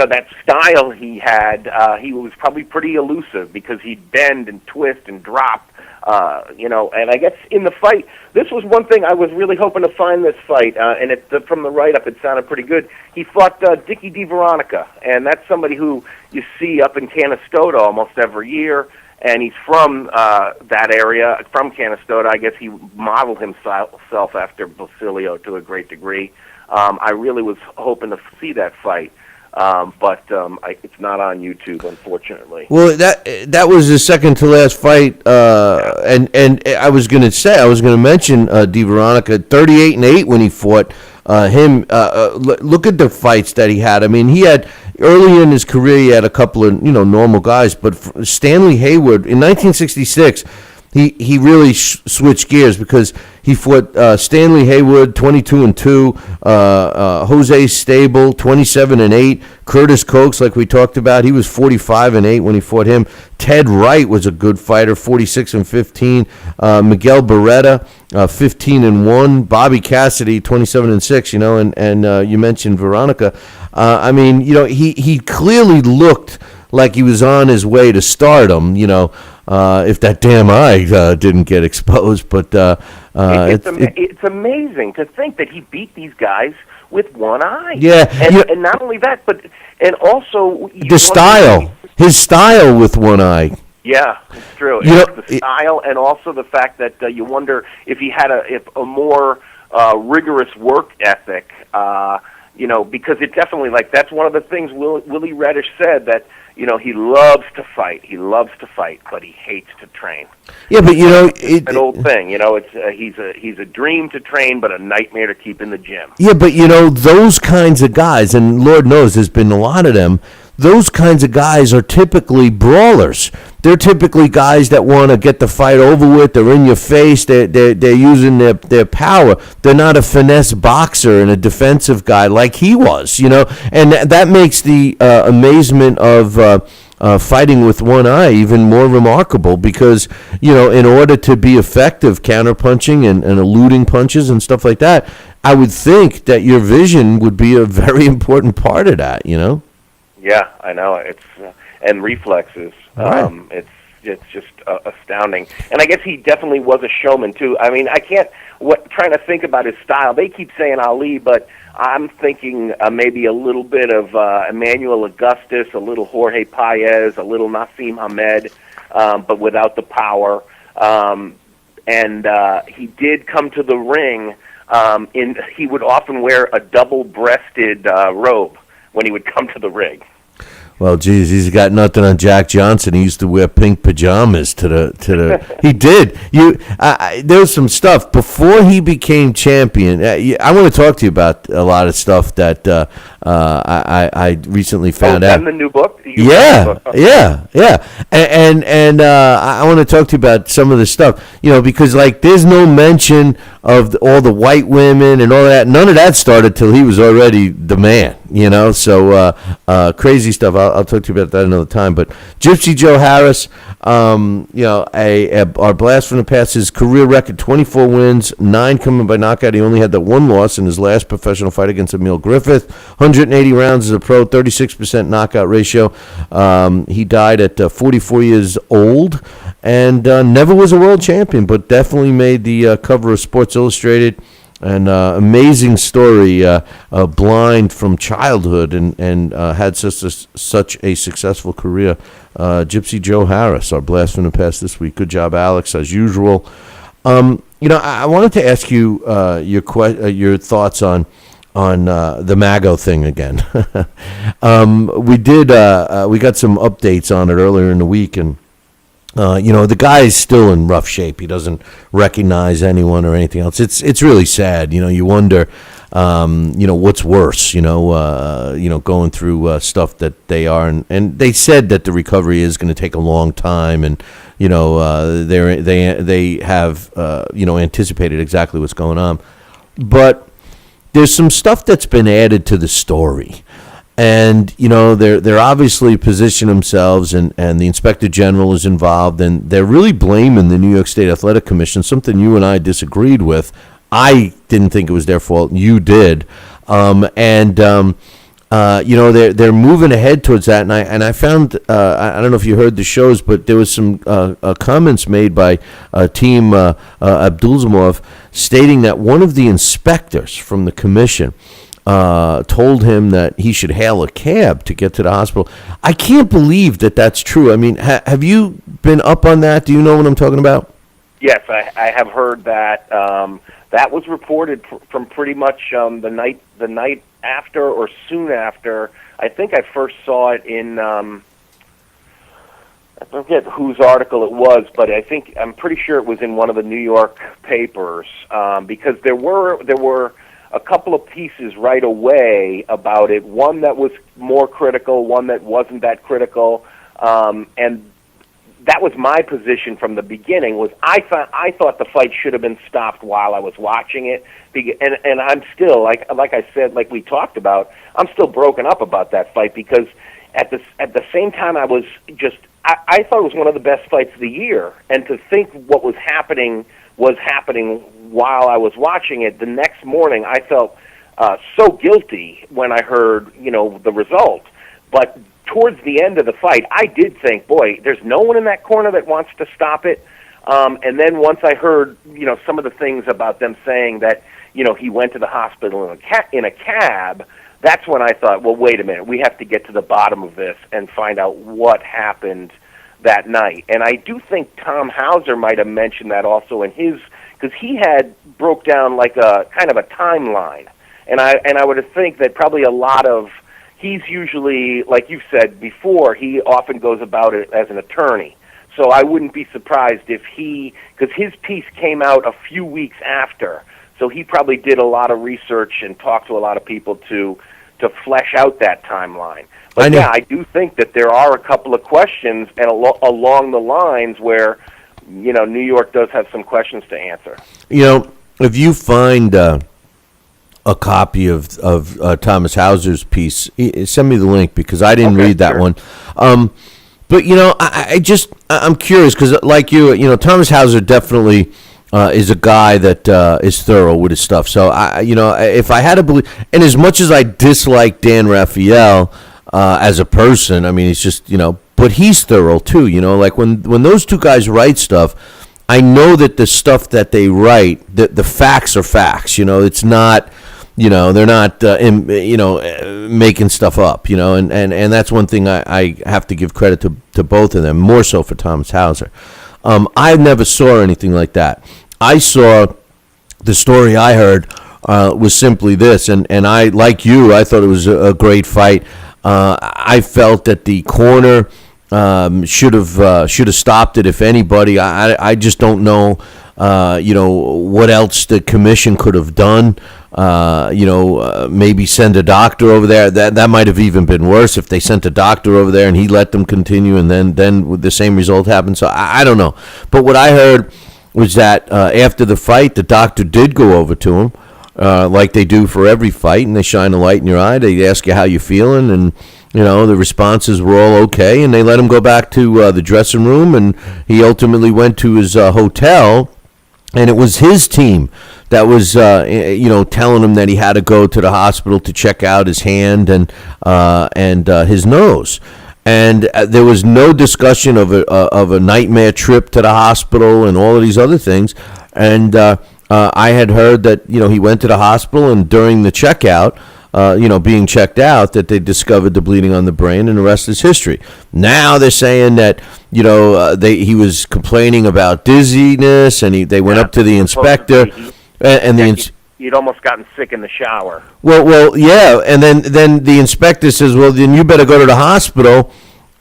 that style he had, he was probably pretty elusive because he'd bend and twist and drop, and I guess in the fight, this was one thing I was really hoping to find this fight, and from the write-up it sounded pretty good. He fought Dickie DeVeronica, and that's somebody who you see up in Canastota almost every year, and he's from that area, from Canastota. I guess he modeled himself after Basilio to a great degree. I really was hoping to see that fight. but it's not on YouTube, unfortunately. Well, that was his second to last fight, and I was going to mention Di Veronica, 38-8 when he fought him. Look at the fights that he had. I mean, he had early in his career, he had a couple of normal guys, but Stanley Haywood in 1966. He really switched gears because he fought Stanley Haywood 22-2, Jose Stable 27-8, Curtis Coates, like we talked about, he was 45-8 when he fought him. Ted Wright was a good fighter, 46-15. Miguel Beretta 15-1. Bobby Cassidy 27-6. And you mentioned Veronica. I mean, he clearly looked like he was on his way to stardom. If that damn eye didn't get exposed, but it's amazing to think that he beat these guys with one eye. Yeah, and not only that, but also his style with one eye. Yeah, it's true. It's the style, and also the fact that you wonder if he had a more rigorous work ethic. Because it definitely, that's one of the things Willie Reddish said, that he loves to fight. He loves to fight, but he hates to train. Yeah, but it's an old thing. It's he's a dream to train, but a nightmare to keep in the gym. Yeah, but those kinds of guys, and Lord knows there's been a lot of them. Those kinds of guys are typically brawlers. They're typically guys that want to get the fight over with. They're in your face. They're using their power. They're not a finesse boxer and a defensive guy like he was, And that makes the amazement of fighting with one eye even more remarkable because, in order to be effective counterpunching and eluding punches and stuff like that, I would think that your vision would be a very important part of that, Yeah, I know. It's and reflexes. Right. It's just astounding. And I guess he definitely was a showman too. I mean, trying to think about his style. They keep saying Ali, but I'm thinking maybe a little bit of Emmanuel Augustus, a little Jorge Paez, a little Nassim Hamed, but without the power. And he did come to the ring. He would often wear a double-breasted robe when he would come to the ring. Well, geez, he's got nothing on Jack Johnson. He used to wear pink pajamas to the. He did. There was some stuff before he became champion. I want to talk to you about a lot of stuff that I recently found out. And the new book. Yeah. And I want to talk to you about some of the stuff. Because there's no mention of all the white women and all that. None of that started till he was already the man. So crazy stuff. I'll talk to you about that another time. But Gypsy Joe Harris, our blast from the past, his career record, 24 wins, 9 coming by knockout. He only had that one loss in his last professional fight against Emil Griffith. 180 rounds as a pro, 36% knockout ratio. He died at 44 years old and never was a world champion, but definitely made the cover of Sports Illustrated. An amazing story, blind from childhood and had such a successful career. Gypsy Joe Harris, our blast from the past this week. Good job, Alex, as usual. I wanted to ask you your thoughts on the Mago thing again. We got some updates on it earlier in the week, and the guy's still in rough shape. He doesn't recognize anyone or anything else. It's really sad. You wonder, what's worse. Going through stuff that they are, and they said that the recovery is going to take a long time, and they have anticipated exactly what's going on, but there's some stuff that's been added to the story. And, they're obviously positioning themselves, and the Inspector General is involved, and they're really blaming the New York State Athletic Commission, something you and I disagreed with. I didn't think it was their fault. You did. They're moving ahead towards that. And I found, I don't know if you heard the shows, but there was some comments made by Team Abdulzamov stating that one of the inspectors from the commission told him that he should hail a cab to get to the hospital. I can't believe that that's true. I mean, have you been up on that? Do you know what I'm talking about? Yes, I have heard that. That was reported from pretty much the night after or soon after. I think I first saw it in I forget whose article it was, but I'm pretty sure it was in one of the New York papers, because there were a couple of pieces right away about it. One that was more critical, one that wasn't that critical, and that was my position from the beginning. Was I thought the fight should have been stopped while I was watching it, and I'm still like I said, like we talked about, I'm still broken up about that fight, because at the same time I thought it was one of the best fights of the year, and to think what was happening while I was watching it. The next morning I felt so guilty when I heard the result, but towards the end of the fight, I did think, boy, there's no one in that corner that wants to stop it. And then once I heard, some of the things about them saying that, he went to the hospital in a cab, that's when I thought, well, wait a minute, we have to get to the bottom of this and find out what happened that night. And I do think Tom Hauser might have mentioned that also in his, because he had broke down like a kind of a timeline. And I would think that probably a lot of, he's usually, like you said before, he often goes about it as an attorney. So I wouldn't be surprised if because his piece came out a few weeks after, so he probably did a lot of research and talked to a lot of people to flesh out that timeline. But I do think that there are a couple of questions and along the lines where, New York does have some questions to answer. If you find a copy of Thomas Hauser's piece, send me the link, because I didn't read that one. But I'm curious, because like you, Thomas Hauser definitely is a guy that is thorough with his stuff. So if I had to believe, and as much as I dislike Dan Raphael as a person, I mean, he's just but he's thorough too. Like when those two guys write stuff, I know that the stuff that they write, the facts are facts. It's not. They're not, making stuff up, and that's one thing I have to give credit to both of them, more so for Thomas Hauser. I never saw anything like that. I saw the story I heard was simply this, and I, like you, I thought it was a great fight. I felt that the corner should have stopped it, if anybody. I just don't know, what else the commission could have done. Maybe send a doctor over there. That might have even been worse if they sent a doctor over there and he let them continue, and then the same result happened. So I don't know. But what I heard was that after the fight, the doctor did go over to him, like they do for every fight, and they shine a light in your eye. They ask you how you feeling, and the responses were all okay, and they let him go back to the dressing room, and he ultimately went to his hotel. And it was his team that was, telling him that he had to go to the hospital to check out his hand and his nose. And there was no discussion of a nightmare trip to the hospital and all of these other things. And I had heard that he went to the hospital, and during the checkout, being checked out, that they discovered the bleeding on the brain, and the rest is history. Now they're saying that he was complaining about dizziness, and they went up to the inspector, He'd almost gotten sick in the shower. Well, yeah, and then the inspector says, well, then you better go to the hospital,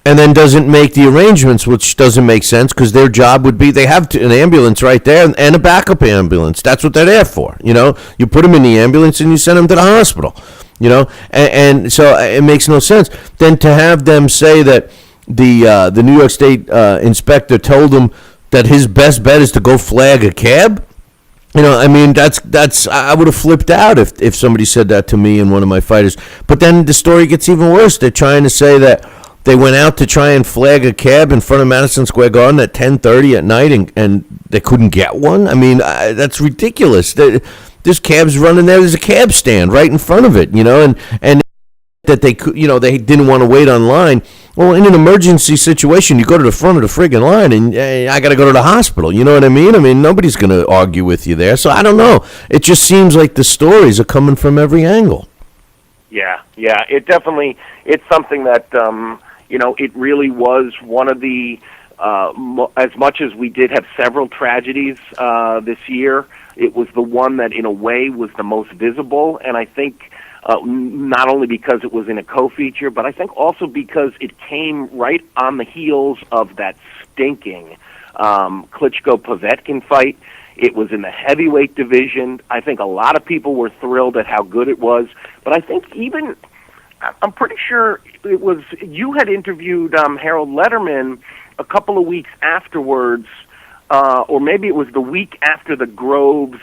and then doesn't make the arrangements, which doesn't make sense, because their job would be, they have an ambulance right there and a backup ambulance. That's what they're there for. You put them in the ambulance and you send them to the hospital. And so it makes no sense. Then to have them say that the New York State inspector told him that his best bet is to go flag a cab. That's I would have flipped out if somebody said that to me and one of my fighters. But then the story gets even worse. They're trying to say that they went out to try and flag a cab in front of Madison Square Garden at 10:30 at night, and they couldn't get one. That's ridiculous. There's cabs running there. There's a cab stand right in front of it, and that they could, they didn't want to wait online. Well, in an emergency situation, you go to the front of the friggin' line, and I got to go to the hospital. You know what I mean? Nobody's going to argue with you there. So I don't know. It just seems like the stories are coming from every angle. Yeah. It definitely, it's something that, it really was one of the as much as we did have several tragedies this year, it was the one that, in a way, was the most visible. And I think not only because it was in a co-feature, but I think also because it came right on the heels of that stinking Klitschko-Povetkin fight. It was in the heavyweight division. I think a lot of people were thrilled at how good it was. But I think I'm pretty sure it was, you had interviewed Harold Letterman a couple of weeks afterwards, or maybe it was the week after the Frotch,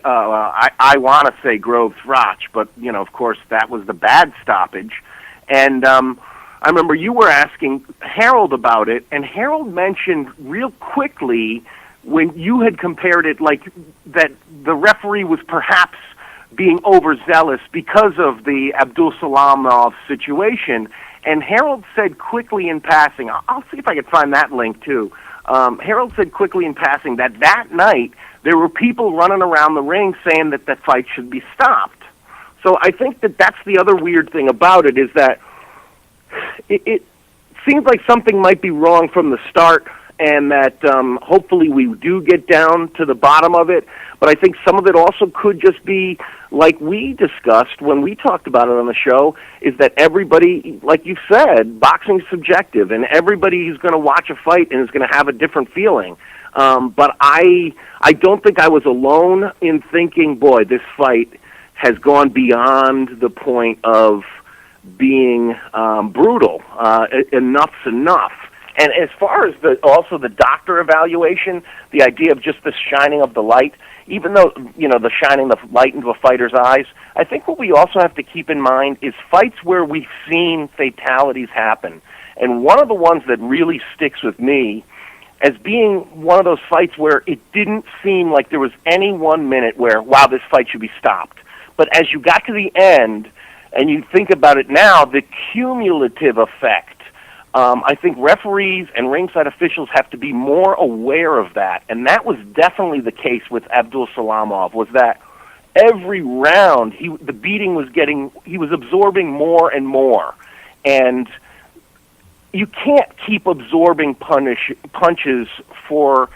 I want to say Groves Frotch, but, of course, that was the bad stoppage. And I remember you were asking Harold about it, and Harold mentioned real quickly when you had compared it, like, that the referee was perhaps being overzealous because of the Abdul Salamov situation. And Harold said quickly in passing, I'll see if I can find that link too. Harold said quickly in passing that night there were people running around the ring saying that fight should be stopped. So I think that's the other weird thing about it, is that it seems like something might be wrong from the start, and that hopefully we do get down to the bottom of it. But I think some of it also could just be, like we discussed when we talked about it on the show, is that everybody, like you said, boxing's subjective, and everybody is going to watch a fight and is going to have a different feeling. But I don't think I was alone in thinking, boy, this fight has gone beyond the point of being brutal. Enough's enough. And as far as also the doctor evaluation, the idea of just the shining of the light, even though, the shining the light into a fighter's eyes, I think what we also have to keep in mind is fights where we've seen fatalities happen. And one of the ones that really sticks with me as being one of those fights where it didn't seem like there was any 1 minute where, wow, this fight should be stopped. But as you got to the end, and you think about it now, the cumulative effect, I think referees and ringside officials have to be more aware of that. And that was definitely the case with Abdul Salamov, was that every round the beating was he was absorbing more and more. And you can't keep absorbing punches for,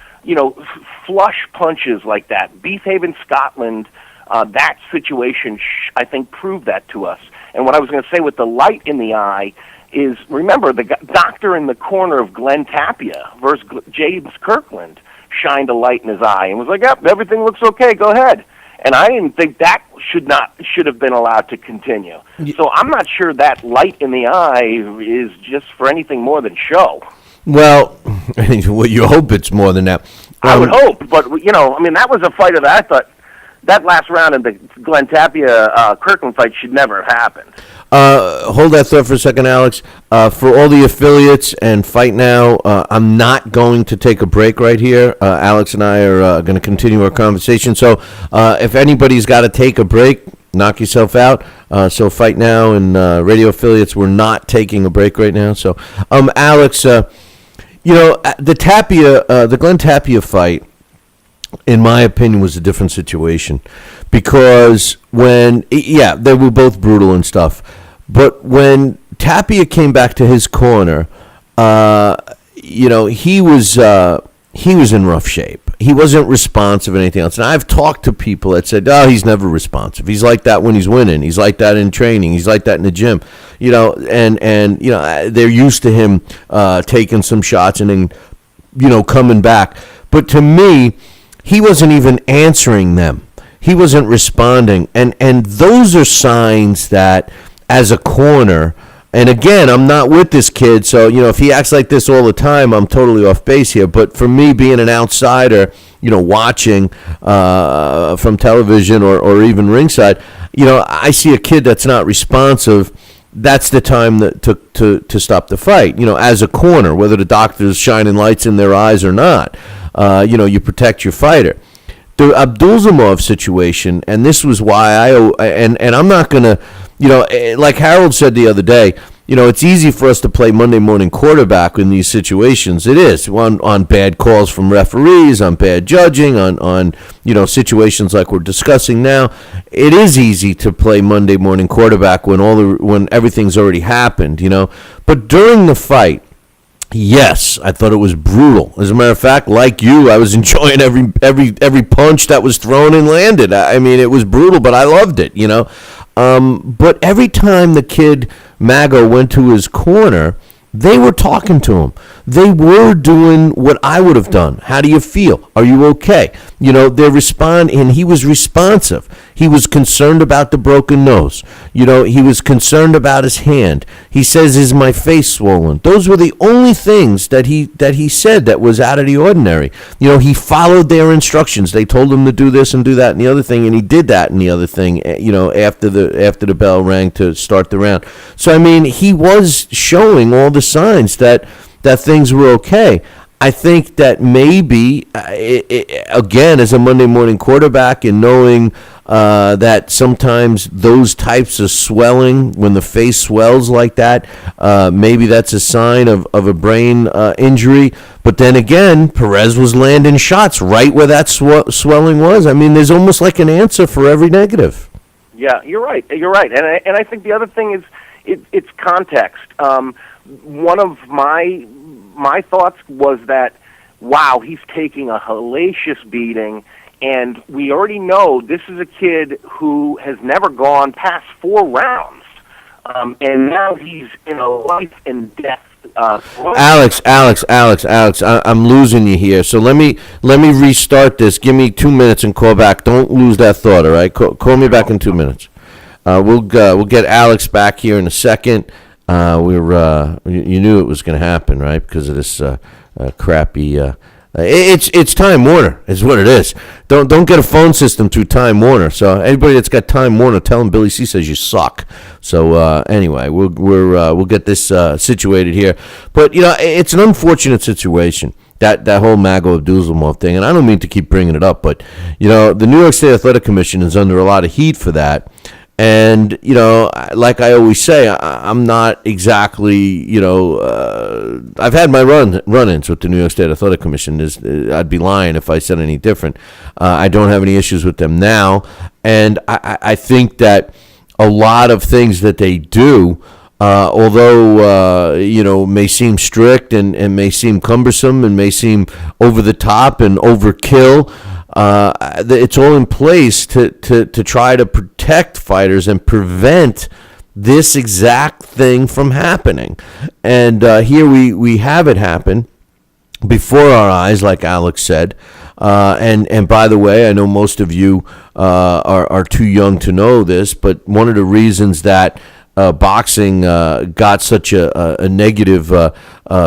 flush punches like that. Beefhaven, Scotland, that situation, I think, proved that to us. And what I was going to say with the light in the eye is, remember, the doctor in the corner of Glenn Tapia versus James Kirkland shined a light in his eye and was like, yep, everything looks okay, go ahead. And I didn't think that should have been allowed to continue. So I'm not sure that light in the eye is just for anything more than show. Well, you hope it's more than that. I would hope, but, that was a fighter that I thought that last round in the Glenn Tapia Kirkland fight should never have happened. Hold that thought for a second, Alex. For all the affiliates and Fight Now, I'm not going to take a break right here. Alex and I are going to continue our conversation. So if anybody's got to take a break, knock yourself out. So Fight Now and radio affiliates, we're not taking a break right now. So, Alex, the Glenn Tapia fight, in my opinion, was a different situation because they were both brutal and stuff. But when Tapia came back to his corner, he was in rough shape. He wasn't responsive or anything else. And I've talked to people that said, "Oh, he's never responsive. He's like that when he's winning. He's like that in training. He's like that in the gym." They're used to him taking some shots and then, coming back. But to me, he wasn't even answering them. He wasn't responding. And those are signs that, as a corner, and again, I'm not with this kid, so, if he acts like this all the time, I'm totally off base here. But for me, being an outsider, watching from television or even ringside, I see a kid that's not responsive. That's the time to stop the fight. As a corner, whether the doctor's shining lights in their eyes or not, you protect your fighter. The Abdulzamov situation, and this was why and I'm not going to, like Harold said the other day, it's easy for us to play Monday morning quarterback in these situations. It is on bad calls from referees, on bad judging, on situations like we're discussing now. It is easy to play Monday morning quarterback when everything's already happened, But during the fight, Yes, I thought it was brutal. As a matter of fact, like you, I was enjoying every punch that was thrown and landed. I mean, it was brutal, but I loved it, you know. But every time the kid Mago went to his corner, they were talking to him. They were doing what I would have done. How do you feel? Are you okay? You know, they respond, and he was responsive. He was concerned about the broken nose. You know, he was concerned about his hand. He says, "Is my face swollen?" Those were the only things that he said that was out of the ordinary. You know, he followed their instructions. They told him to do this and do that and the other thing, and he did that and the other thing. You know, after the bell rang to start the round. So I mean, he was showing all the signs that things were okay. I think that maybe, again, as a Monday morning quarterback and knowing that sometimes those types of swelling, when the face swells like that, maybe that's a sign of a brain injury. But then again, Perez was landing shots right where that swelling was. I mean, there's almost like an answer for every negative. Yeah, you're right. You're right. And I think the other thing is it's context. One of my thoughts was that, wow, he's taking a hellacious beating, and we already know this is a kid who has never gone past 4 rounds, and now he's in a life and death. Alex, I'm losing you here. So let me restart this. Give me 2 minutes and call back. Don't lose that thought. All right, call me back in 2 minutes. We'll get Alex back here in a second. You knew it was going to happen, right? Because of this crappy. It's Time Warner, is what it is. Don't get a phone system through Time Warner. So anybody that's got Time Warner, tell them Billy C says you suck. So anyway, we'll get this situated here. But you know, it's an unfortunate situation. That whole Mago Abdul-Samad thing, and I don't mean to keep bringing it up, but you know, the New York State Athletic Commission is under a lot of heat for that. And, you know, like I always say, I'm not exactly, you know, I've had my run-ins with the New York State Athletic Commission. I'd be lying if I said any different. I don't have any issues with them now. And I think that a lot of things that they do, although, you know, may seem strict and may seem cumbersome and may seem over the top and overkill, it's all in place to try to protect fighters and prevent this exact thing from happening. And here we have it happen before our eyes, like Alex said. And by the way, I know most of you are too young to know this, but one of the reasons that boxing got such a negative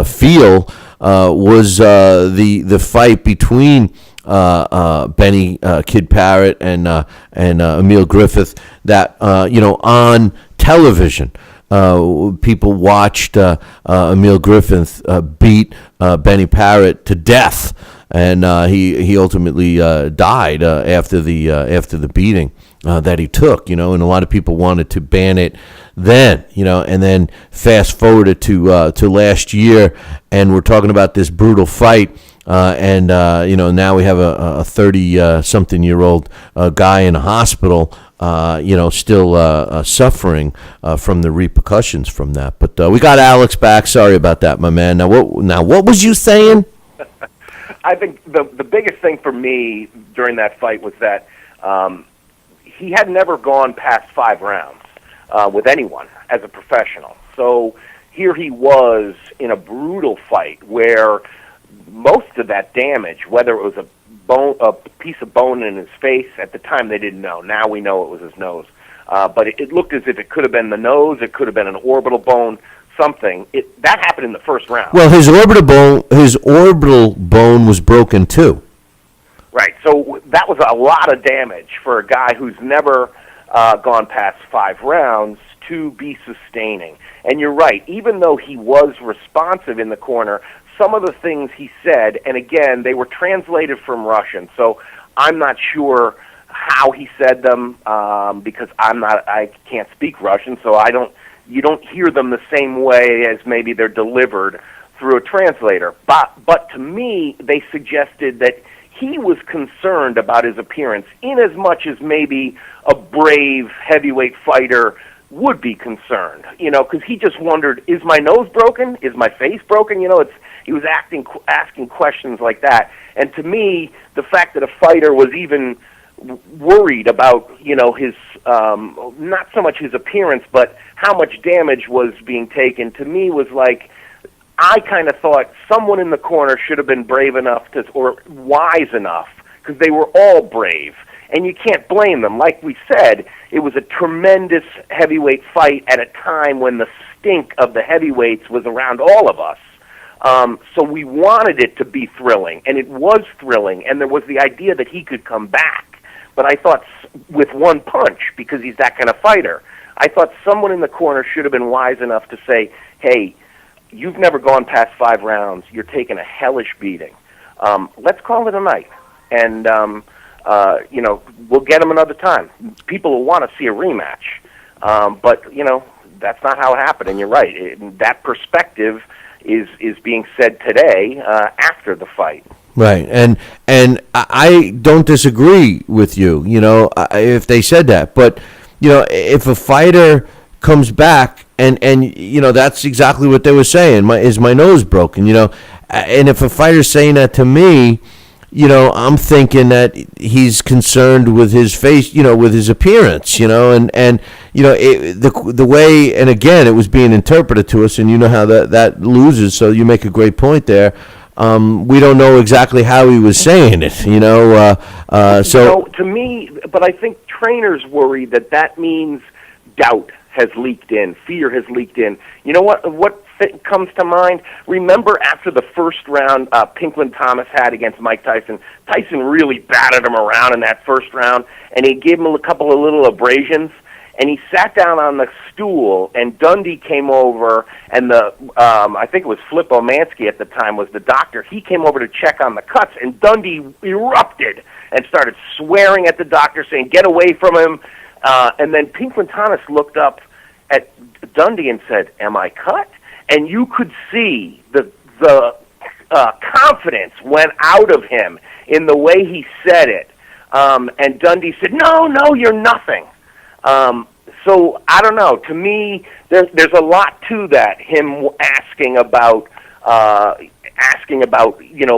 feel was the fight between Benny Kid Parrott and Emil Griffith, that you know, on television, people watched Emil Griffith beat Benny Parrott to death, and he ultimately died after the beating that he took. You know, and a lot of people wanted to ban it then. You know, and then fast forward it to last year, and we're talking about this brutal fight. And you know, now we have a 30-something-year-old guy in a hospital, you know, still suffering from the repercussions from that. But we got Alex back. Sorry about that, my man. Now what was you saying? I think the biggest thing for me during that fight was that he had never gone past 5 rounds with anyone as a professional. So here he was in a brutal fight where most of that damage, whether it was a piece of bone in his face, at the time they didn't know. Now we know it was his nose. But it looked as if it could have been the nose, it could have been an orbital bone, something. That happened in the first round. Well, his orbital bone was broken too. Right, so that was a lot of damage for a guy who's never gone past 5 rounds to be sustaining. And you're right, even though he was responsive in the corner, some of the things he said, and again, they were translated from Russian, so I'm not sure how he said them because I can't speak Russian, so you don't hear them the same way as maybe they're delivered through a translator. But to me, they suggested that he was concerned about his appearance, in as much as maybe a brave heavyweight fighter would be concerned, because he just wondered, is my nose broken? Is my face broken? He was asking questions like that. And to me, the fact that a fighter was even worried about, his, not so much his appearance, but how much damage was being taken, to me was like, I kind of thought someone in the corner should have been brave enough or wise enough, because they were all brave. And you can't blame them. Like we said, it was a tremendous heavyweight fight at a time when the stink of the heavyweights was around all of us. So we wanted it to be thrilling, and it was thrilling, and there was the idea that he could come back. But I thought with one punch, because he's that kind of fighter, I thought someone in the corner should have been wise enough to say, hey, you've never gone past 5 rounds. You're taking a hellish beating. Let's call it a night. And, we'll get him another time. People will want to see a rematch. But, that's not how it happened. And you're right. That perspective is being said today after the fight. Right, and I don't disagree with you, if they said that. But, if a fighter comes back, and that's exactly what they were saying, is my nose broken, and if a fighter's saying that to me, I'm thinking that he's concerned with his face, with his appearance, and the way, and again, it was being interpreted to us, and how that loses, so you make a great point there. We don't know exactly how he was saying it, so to me, but I think trainers worry that means doubt has leaked in, fear has leaked in. You know what comes to mind? Remember after the first round Pinklin Thomas had against Mike Tyson, Tyson really battered him around in that first round, and he gave him a couple of little abrasions, and he sat down on the stool, and Dundee came over, and I think it was Flip Omansky at the time was the doctor. He came over to check on the cuts, and Dundee erupted and started swearing at the doctor, saying, get away from him. And then Pinklin Thomas looked up at Dundee and said, am I cut? And you could see the confidence went out of him in the way he said it. And Dundee said, no, you're nothing. So I don't know. To me, there's a lot to that. Him asking about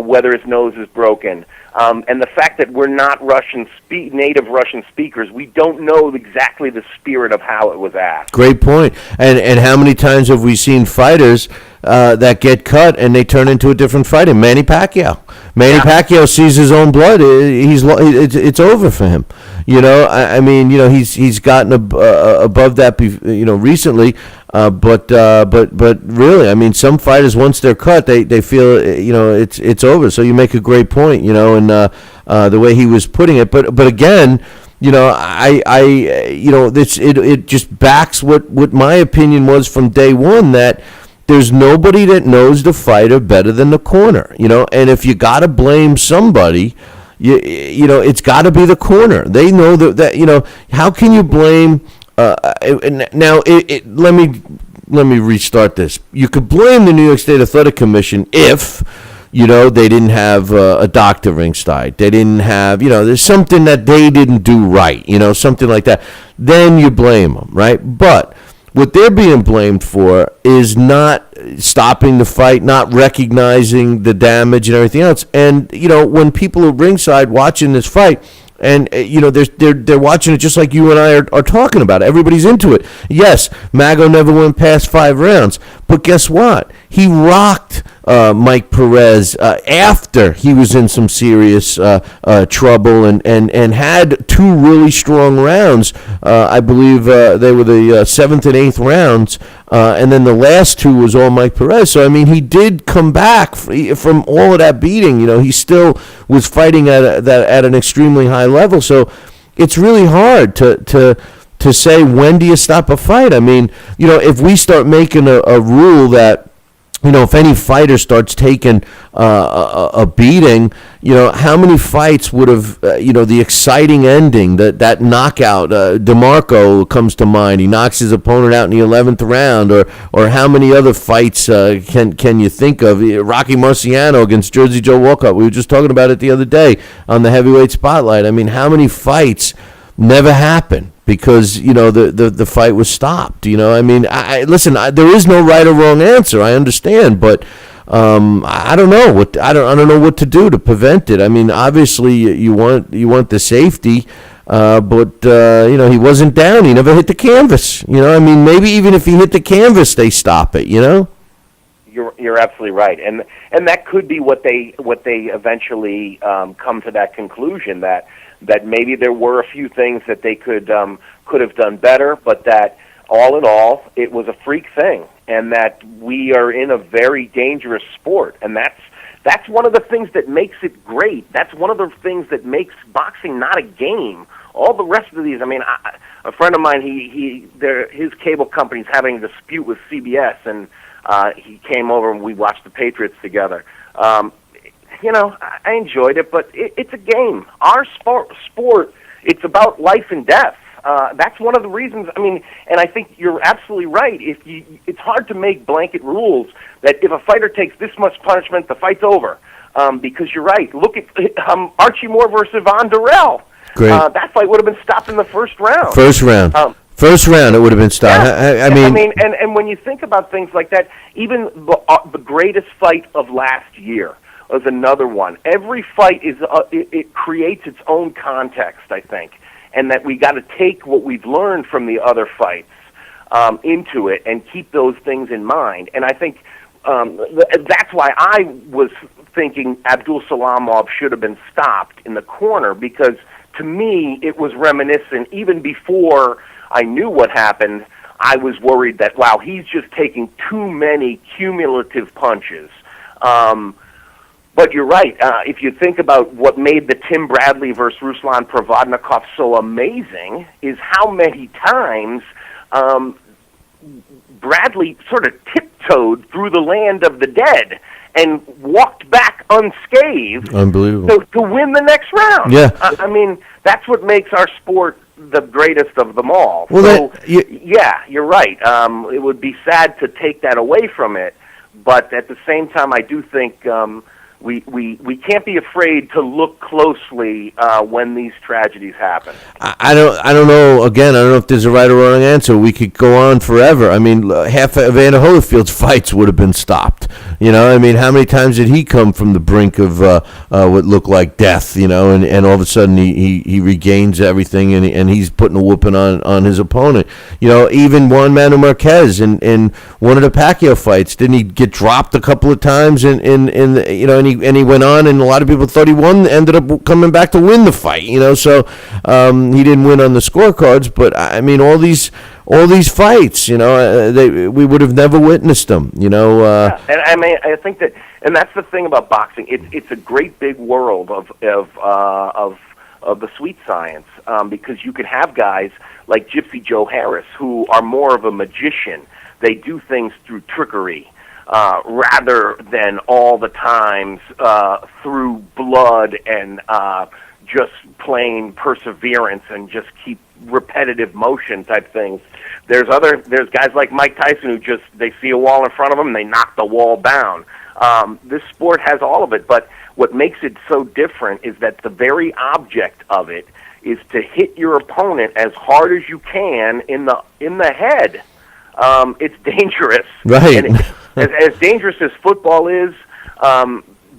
whether his nose is broken, and the fact that we're not native Russian speakers, we don't know exactly the spirit of how it was asked. Great point. And how many times have we seen fighters that get cut and they turn into a different fighter? Manny Pacquiao. Pacquiao sees his own blood. It's over for him. He's gotten above that, recently. But really, some fighters, once they're cut, they feel it's over. So you make a great point, and the way he was putting it. But again, it just backs what my opinion was from day one, that there's nobody that knows the fighter better than the corner, and if you got to blame somebody, it's got to be the corner. They know that how can you blame? Now, let me restart this. You could blame the New York State Athletic Commission if, they didn't have a doctor ringside. They didn't have, there's something that they didn't do right, something like that. Then you blame them, right? But what they're being blamed for is not stopping the fight, not recognizing the damage and everything else. And, when people are ringside watching this fight, and they're watching it just like you and I are talking about it. Everybody's into it. Yes, Mago never went past 5 rounds, but guess what? He rocked Mike Perez after he was in some serious trouble and had 2 really strong rounds. I believe they were the 7th and 8th rounds, and then the last 2 was all Mike Perez. So he did come back from all of that beating. He still was fighting at an extremely high level. So it's really hard to say, when do you stop a fight? If we start making a rule that, if any fighter starts taking a beating, how many fights would have, the exciting ending, that knockout, DeMarco comes to mind. He knocks his opponent out in the 11th round, or how many other fights can you think of? Rocky Marciano against Jersey Joe Walcott. We were just talking about it the other day on the Heavyweight Spotlight. How many fights never happen because the fight was stopped. I mean, listen. There is no right or wrong answer. I understand, but I don't know I don't know what to do to prevent it. I mean, obviously you want the safety, but he wasn't down. He never hit the canvas. I mean, maybe even if he hit the canvas, they stop it. You're absolutely right, and that could be what they eventually come to that conclusion that maybe there were a few things that they could have done better, but that all in all it was a freak thing, and that we are in a very dangerous sport, and that's one of the things that makes it great. That's one of the things that makes boxing not a game. All the rest of these, I mean, a friend of mine, his cable company's having a dispute with CBS, and he came over and we watched the Patriots together. I enjoyed it, but it's a game. Our sport, it's about life and death. That's one of the reasons. I mean, and I think you're absolutely right. It's hard to make blanket rules that if a fighter takes this much punishment, the fight's over. Because you're right. Look at Archie Moore versus Yvonne Durrell. Great. That fight would have been stopped in the first round. First round, it would have been stopped. Yeah. I mean, and when you think about things like that, even the greatest fight of last year was another one. Every fight it creates its own context, I think, and that we got to take what we've learned from the other fights into it and keep those things in mind. And I think that's why I was thinking Abdul Salamov should have been stopped in the corner, because to me it was reminiscent. Even before I knew what happened, I was worried that, wow, he's just taking too many cumulative punches. But you're right. If you think about what made the Tim Bradley versus Ruslan Provodnikov so amazing, is how many times Bradley sort of tiptoed through the land of the dead and walked back unscathed. Unbelievable. To win the next round. Yeah. I mean, that's what makes our sport the greatest of them all. Well, yeah, you're right. It would be sad to take that away from it, but at the same time, I do think we can't be afraid to look closely when these tragedies happen. I don't know. Again, I don't know if there's a right or wrong answer. We could go on forever. I mean, half of Evander Holyfield's fights would have been stopped. I mean, how many times did he come from the brink of what looked like death? And all of a sudden he regains everything and he's putting a whooping on his opponent. Even Juan Manuel Marquez in one of the Pacquiao fights, didn't he get dropped a couple of times and he went on, and a lot of people thought he won, ended up coming back to win the fight, so he didn't win on the scorecards, but I mean, all these fights, we would have never witnessed them, Yeah. And I mean, I think that, and that's the thing about boxing, it's a great big world of the sweet science, because you could have guys like Gypsy Joe Harris, who are more of a magician. They do things through trickery, rather than all the times through blood and just plain perseverance and just keep repetitive motion type things. There's guys like Mike Tyson who they see a wall in front of them and they knock the wall down. This sport has all of it, but what makes it so different is that the very object of it is to hit your opponent as hard as you can in the head. It's dangerous. Right. And as dangerous as football is,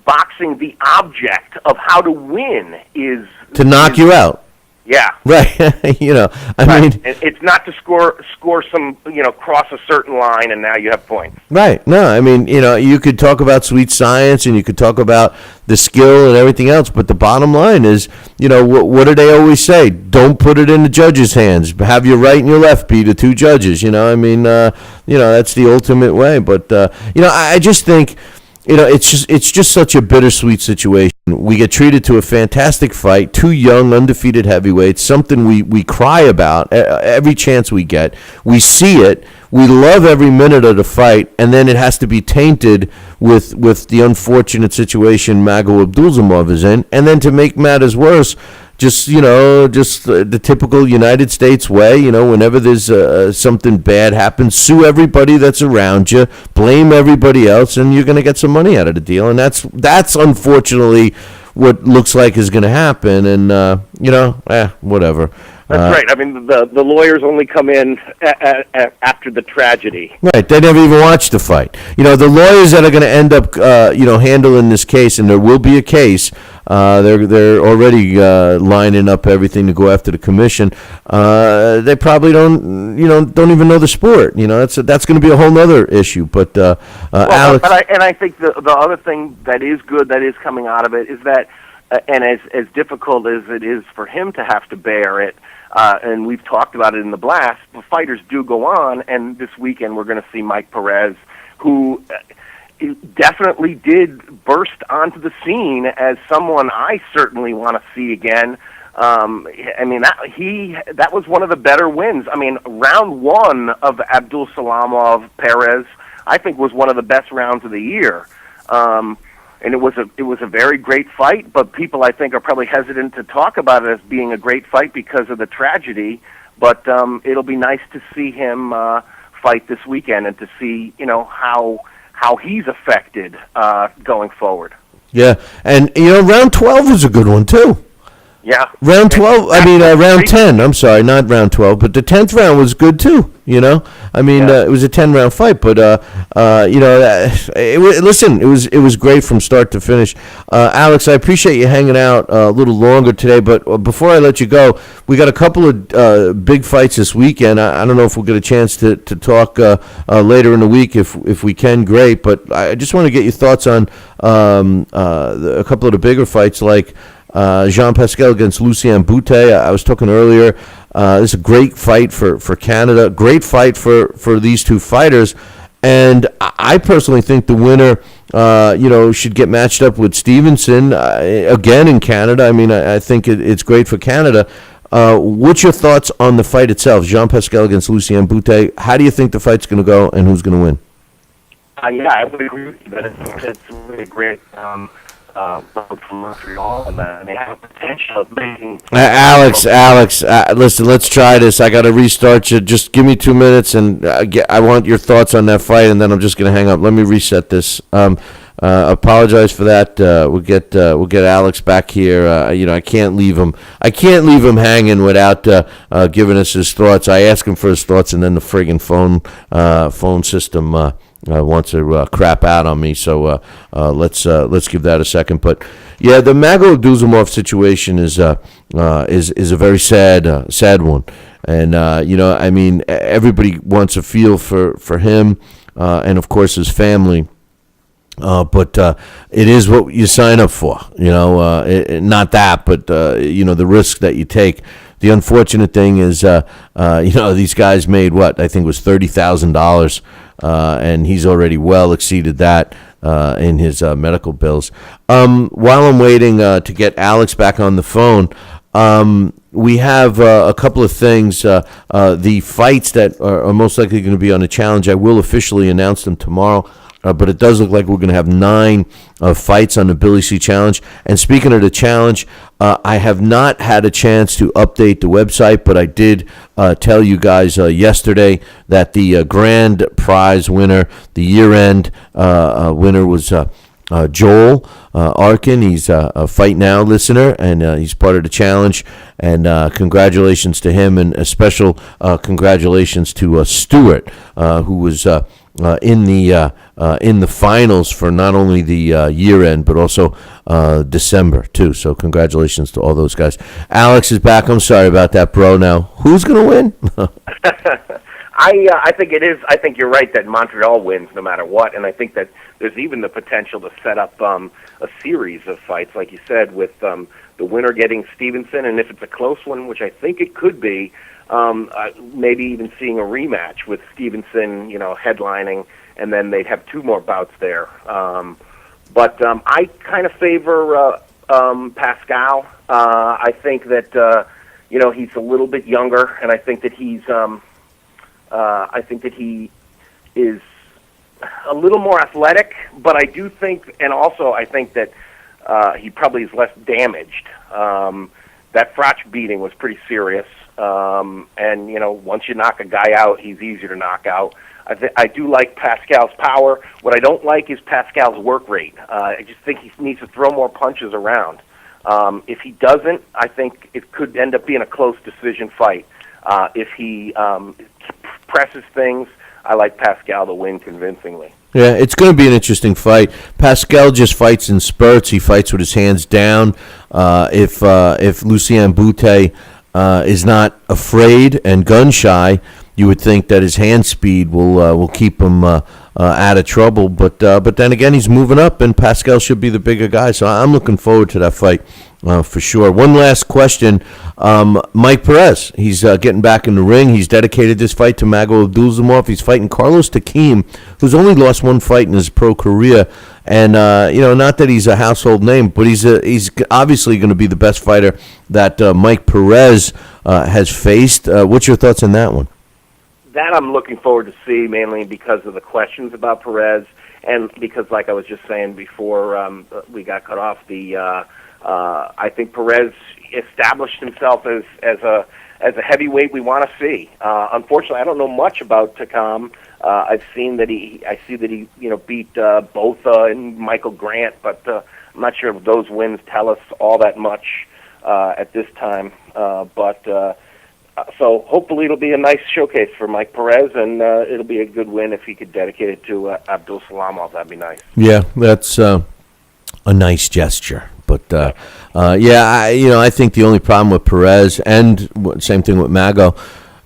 boxing, the object of how to win is to knock you out. Yeah. Right. I mean, it's not to score some, cross a certain line and now you have points. Right. No, I mean, you could talk about sweet science and you could talk about the skill and everything else, but the bottom line is, what do they always say? Don't put it in the judges' hands. Have your right and your left be the two judges. I mean, that's the ultimate way. But I just think, it's just such a bittersweet situation. We get treated to a fantastic fight, two young, undefeated heavyweights, something we cry about every chance we get. We see it. We love every minute of the fight, and then it has to be tainted with the unfortunate situation Mago Abdulzamov is in. And then to make matters worse, just the typical United States way. Whenever there's something bad happens, sue everybody that's around you, blame everybody else, and you're going to get some money out of the deal. And that's unfortunately what looks like is going to happen. And whatever. That's right. I mean, the lawyers only come in after the tragedy. Right. They never even watched the fight. The lawyers that are going to end up, handling this case, and there will be a case. They're already lining up everything to go after the commission. They probably don't even know the sport. That's going to be a whole other issue. But Alex, I think the other thing that is good that is coming out of it is that, and as difficult as it is for him to have to bear it. And we've talked about it in the blast. The fighters do go on, and this weekend we're going to see Mike Perez, who definitely did burst onto the scene as someone I certainly want to see again. That was one of the better wins. I mean, round one of Abdul Salamov Perez, I think, was one of the best rounds of the year. And it was a very great fight, but people, I think, are probably hesitant to talk about it as being a great fight because of the tragedy. But it'll be nice to see him fight this weekend and to see how he's affected going forward. Yeah, and round 12 was a good one too. Yeah. Round 12, round 10, I'm sorry, not round 12, but the 10th round was good too, it was a 10-round fight, but, it was great from start to finish. Alex, I appreciate you hanging out a little longer today, but before I let you go, we got a couple of big fights this weekend. I don't know if we'll get a chance to talk later in the week. If we can, great, but I just want to get your thoughts on a couple of the bigger fights like Jean Pascal against Lucien Boutte. I was talking earlier. This is a great fight for Canada. Great fight for these two fighters. And I personally think the winner, should get matched up with Stevenson again in Canada. I mean, I think it's great for Canada. What's your thoughts on the fight itself? Jean Pascal against Lucien Boutte. How do you think the fight's going to go, and who's going to win? I would agree with you that it's really great. From Montreal, and they have a potential of making. Alex, listen, let's try this. I got to restart you. Just give me 2 minutes, and I want your thoughts on that fight, and then I'm just going to hang up. Let me reset this. Apologize for that. We'll get Alex back here. I can't leave him. I can't leave him hanging without giving us his thoughts. I ask him for his thoughts, and then the friggin' phone system wants to crap out on me. So let's give that a second. But yeah, the Mago Abdulzamov situation is a very sad one. And everybody wants a feel for him, and of course his family. But it is what you sign up for, not that, but, the risk that you take. The unfortunate thing is, these guys made I think it was $30,000, and he's already well exceeded that in his medical bills. While I'm waiting to get Alex back on the phone, we have a couple of things. The fights that are most likely going to be on the challenge, I will officially announce them tomorrow. But it does look like we're going to have 9 fights on the Billy C Challenge. And speaking of the challenge, I have not had a chance to update the website, but I did tell you guys yesterday that the grand prize winner, the year-end winner, was Joel Arkin. He's a Fight Now listener, and he's part of the challenge. And congratulations to him, and a special congratulations to Stewart, who was in the finals for not only the year end but also December too. So congratulations to all those guys. Alex is back. I'm sorry about that, bro. Now who's gonna win? I think it is. I think you're right that Montreal wins no matter what, and I think that there's even the potential to set up a series of fights, like you said, with the winner getting Stevenson, and if it's a close one, which I think it could be. Maybe even seeing a rematch with Stevenson, headlining, and then they'd have 2 more bouts there. But I kind of favor Pascal. I think that he's a little bit younger, and I think that he is a little more athletic. But I do think, and also I think that he probably is less damaged. that Froch beating was pretty serious. And, once you knock a guy out, he's easier to knock out. I do like Pascal's power. What I don't like is Pascal's work rate. I just think he needs to throw more punches around. If he doesn't, I think it could end up being a close decision fight. If he presses things, I like Pascal to win convincingly. Yeah, it's going to be an interesting fight. Pascal just fights in spurts. He fights with his hands down. If Lucien Boutte is not afraid and gun shy, you would think that his hand speed will keep him out of trouble. But then again, he's moving up, and Pascal should be the bigger guy. So I'm looking forward to that fight for sure. One last question. Mike Perez, he's getting back in the ring. He's dedicated this fight to Mago Abdulzimov. He's fighting Carlos Takim, who's only lost one fight in his pro career. And, not that he's a household name, but he's obviously going to be the best fighter that Mike Perez has faced. What's your thoughts on that one? That I'm looking forward to see, mainly because of the questions about Perez, and because, like I was just saying before we got cut off, I think Perez established himself as a heavyweight we want to see. Unfortunately, I don't know much about Takam. I see that he beat Botha and Michael Grant, but I'm not sure if those wins tell us all that much at this time. So hopefully it'll be a nice showcase for Mike Perez, and it'll be a good win if he could dedicate it to Abdul Salamov. That'd be nice. Yeah, that's a nice gesture. But I think the only problem with Perez, and same thing with Mago,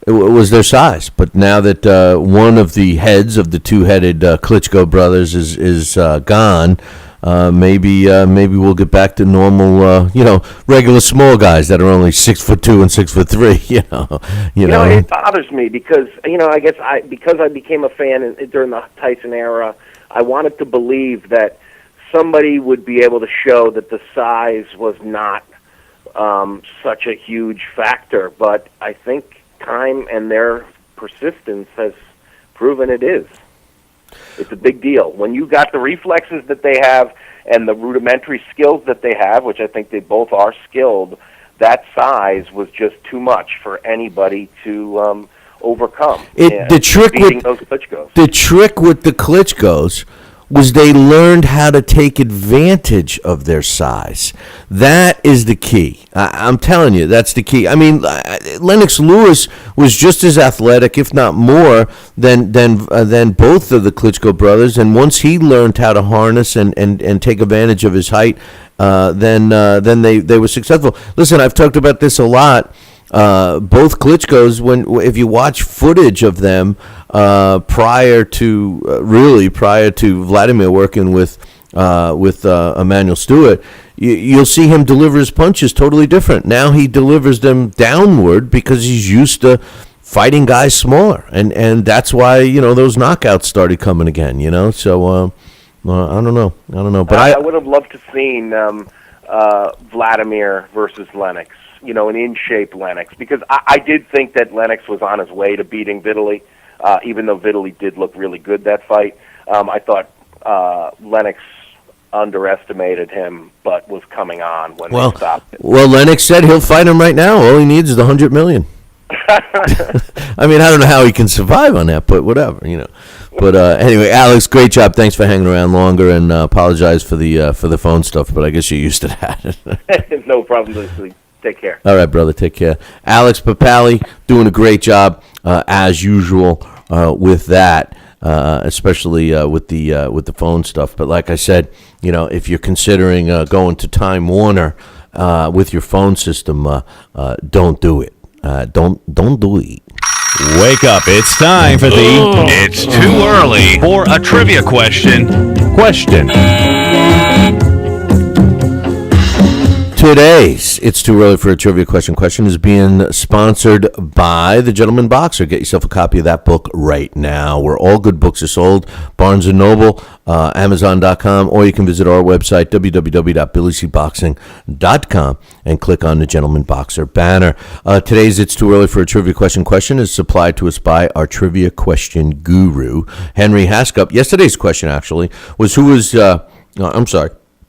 was their size. But now that one of the heads of the two-headed Klitschko brothers is gone, maybe we'll get back to normal, regular small guys that are only 6'2" and 6'3". It bothers me because I guess because I became a fan during the Tyson era. I wanted to believe that somebody would be able to show that the size was not such a huge factor, but I think time and their persistence has proven it is. It's a big deal. When you got the reflexes that they have and the rudimentary skills that they have, which I think they both are skilled, that size was just too much for anybody to overcome. The trick with the Klitschkos was they learned how to take advantage of their size. That is the key. I'm telling you, that's the key. I mean, Lennox Lewis was just as athletic, if not more, than both of the Klitschko brothers. And once he learned how to harness and take advantage of his height, then they were successful. Listen, I've talked about this a lot. Both Klitschkos, if you watch footage of them prior to Vladimir working with Emmanuel Stewart, you'll see him deliver his punches totally different. Now he delivers them downward because he's used to fighting guys smaller, and that's why those knockouts started coming again. So I don't know, but I would have loved to seen Vladimir versus Lennox. An in-shape Lennox, because I did think that Lennox was on his way to beating Vitaly, even though Vitaly did look really good that fight. I thought Lennox underestimated him, but was coming on when they stopped it. Well, Lennox said he'll fight him right now. All he needs is $100 million. I mean, I don't know how he can survive on that, but whatever, But anyway, Alex, great job. Thanks for hanging around longer, and apologize for the phone stuff, but I guess you're used to that. No problem, Leslie. Take care. All right, brother. Take care. Alex Papali doing a great job as usual with that, especially with the phone stuff. But like I said, if you're considering going to Time Warner with your phone system, don't do it. Don't do it. Wake up! It's time for It's too early for a trivia question. Today's It's Too Early for a Trivia Question is being sponsored by The Gentleman Boxer. Get yourself a copy of that book right now, where all good books are sold. Barnes & Noble, Amazon.com, or you can visit our website, www.BillyCBoxing.com, and click on the Gentleman Boxer banner. Today's It's Too Early for a Trivia Question is supplied to us by our trivia question guru, Henry Haskup. Yesterday's question, actually, was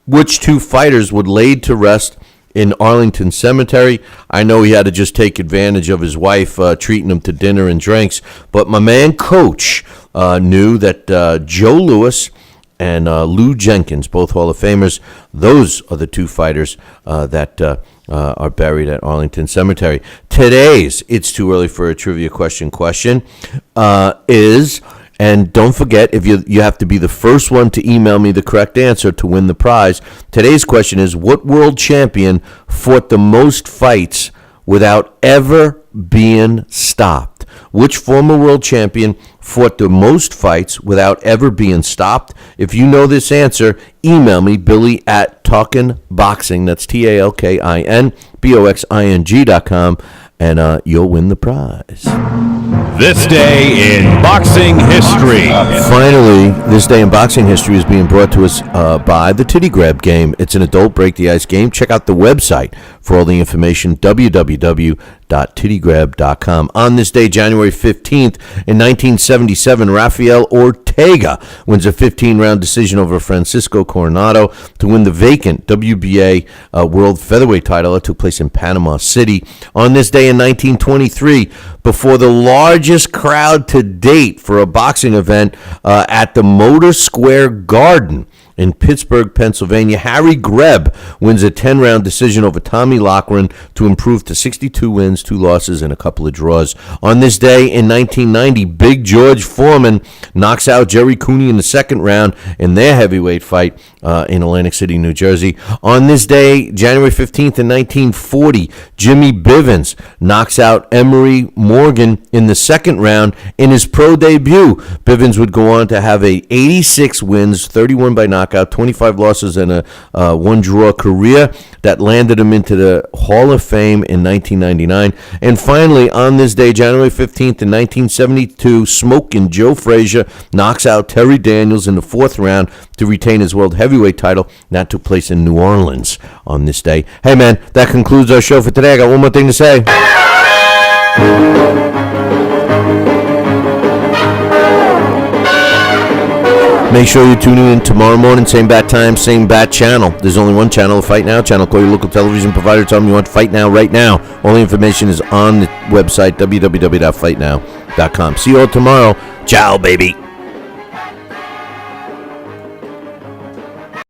which two fighters would laid to rest in Arlington Cemetery. I know he had to just take advantage of his wife treating him to dinner and drinks, but my man Coach knew that Joe Louis and Lou Jenkins, both Hall of Famers, those are the two fighters that are buried at Arlington Cemetery. Today's It's Too Early for a Trivia question is, and don't forget, if you have to be the first one to email me the correct answer to win the prize. Today's question is, what world champion fought the most fights without ever being stopped? Which former world champion fought the most fights without ever being stopped? If you know this answer, email me, Billy at TalkinBoxing, that's TalkinBoxing.com, and you'll win the prize. This day in boxing history. Finally, this day in boxing history is being brought to us by the Titty Grab game. It's an adult break-the-ice game. Check out the website for all the information, www.tittygrab.com. On this day, January 15th, in 1977, Rafael Ortega wins a 15-round decision over Francisco Coronado to win the vacant WBA World Featherweight title that took place in Panama City. On this day in 1923, before the largest crowd to date for a boxing event at the Motor Square Garden in Pittsburgh, Pennsylvania, Harry Greb wins a 10-round decision over Tommy Loughran to improve to 62 wins, 2 losses, and a couple of draws. On this day in 1990, Big George Foreman knocks out Jerry Cooney in the second round in their heavyweight fight in Atlantic City, New Jersey. On this day, January 15th in 1940, Jimmy Bivens knocks out Emery Morgan in the second round in his pro debut. Bivens would go on to have a 86 wins, 31 by knockout, 25 losses, and a one-draw career that landed him into the Hall of Fame in 1999. And finally, on this day, January 15th in 1972, Smokin' Joe Frazier knocks out Terry Daniels in the fourth round to retain his world heavyweight title. That took place in New Orleans on this day. Hey, man, that concludes our show for today. I got one more thing to say. Make sure you tune in tomorrow morning, same bat time, same bat channel. There's only one channel, Fight Now channel. Call your local television provider, tell them you want Fight Now right now. All the information is on the website, www.fightnow.com. See you all tomorrow. Ciao, baby.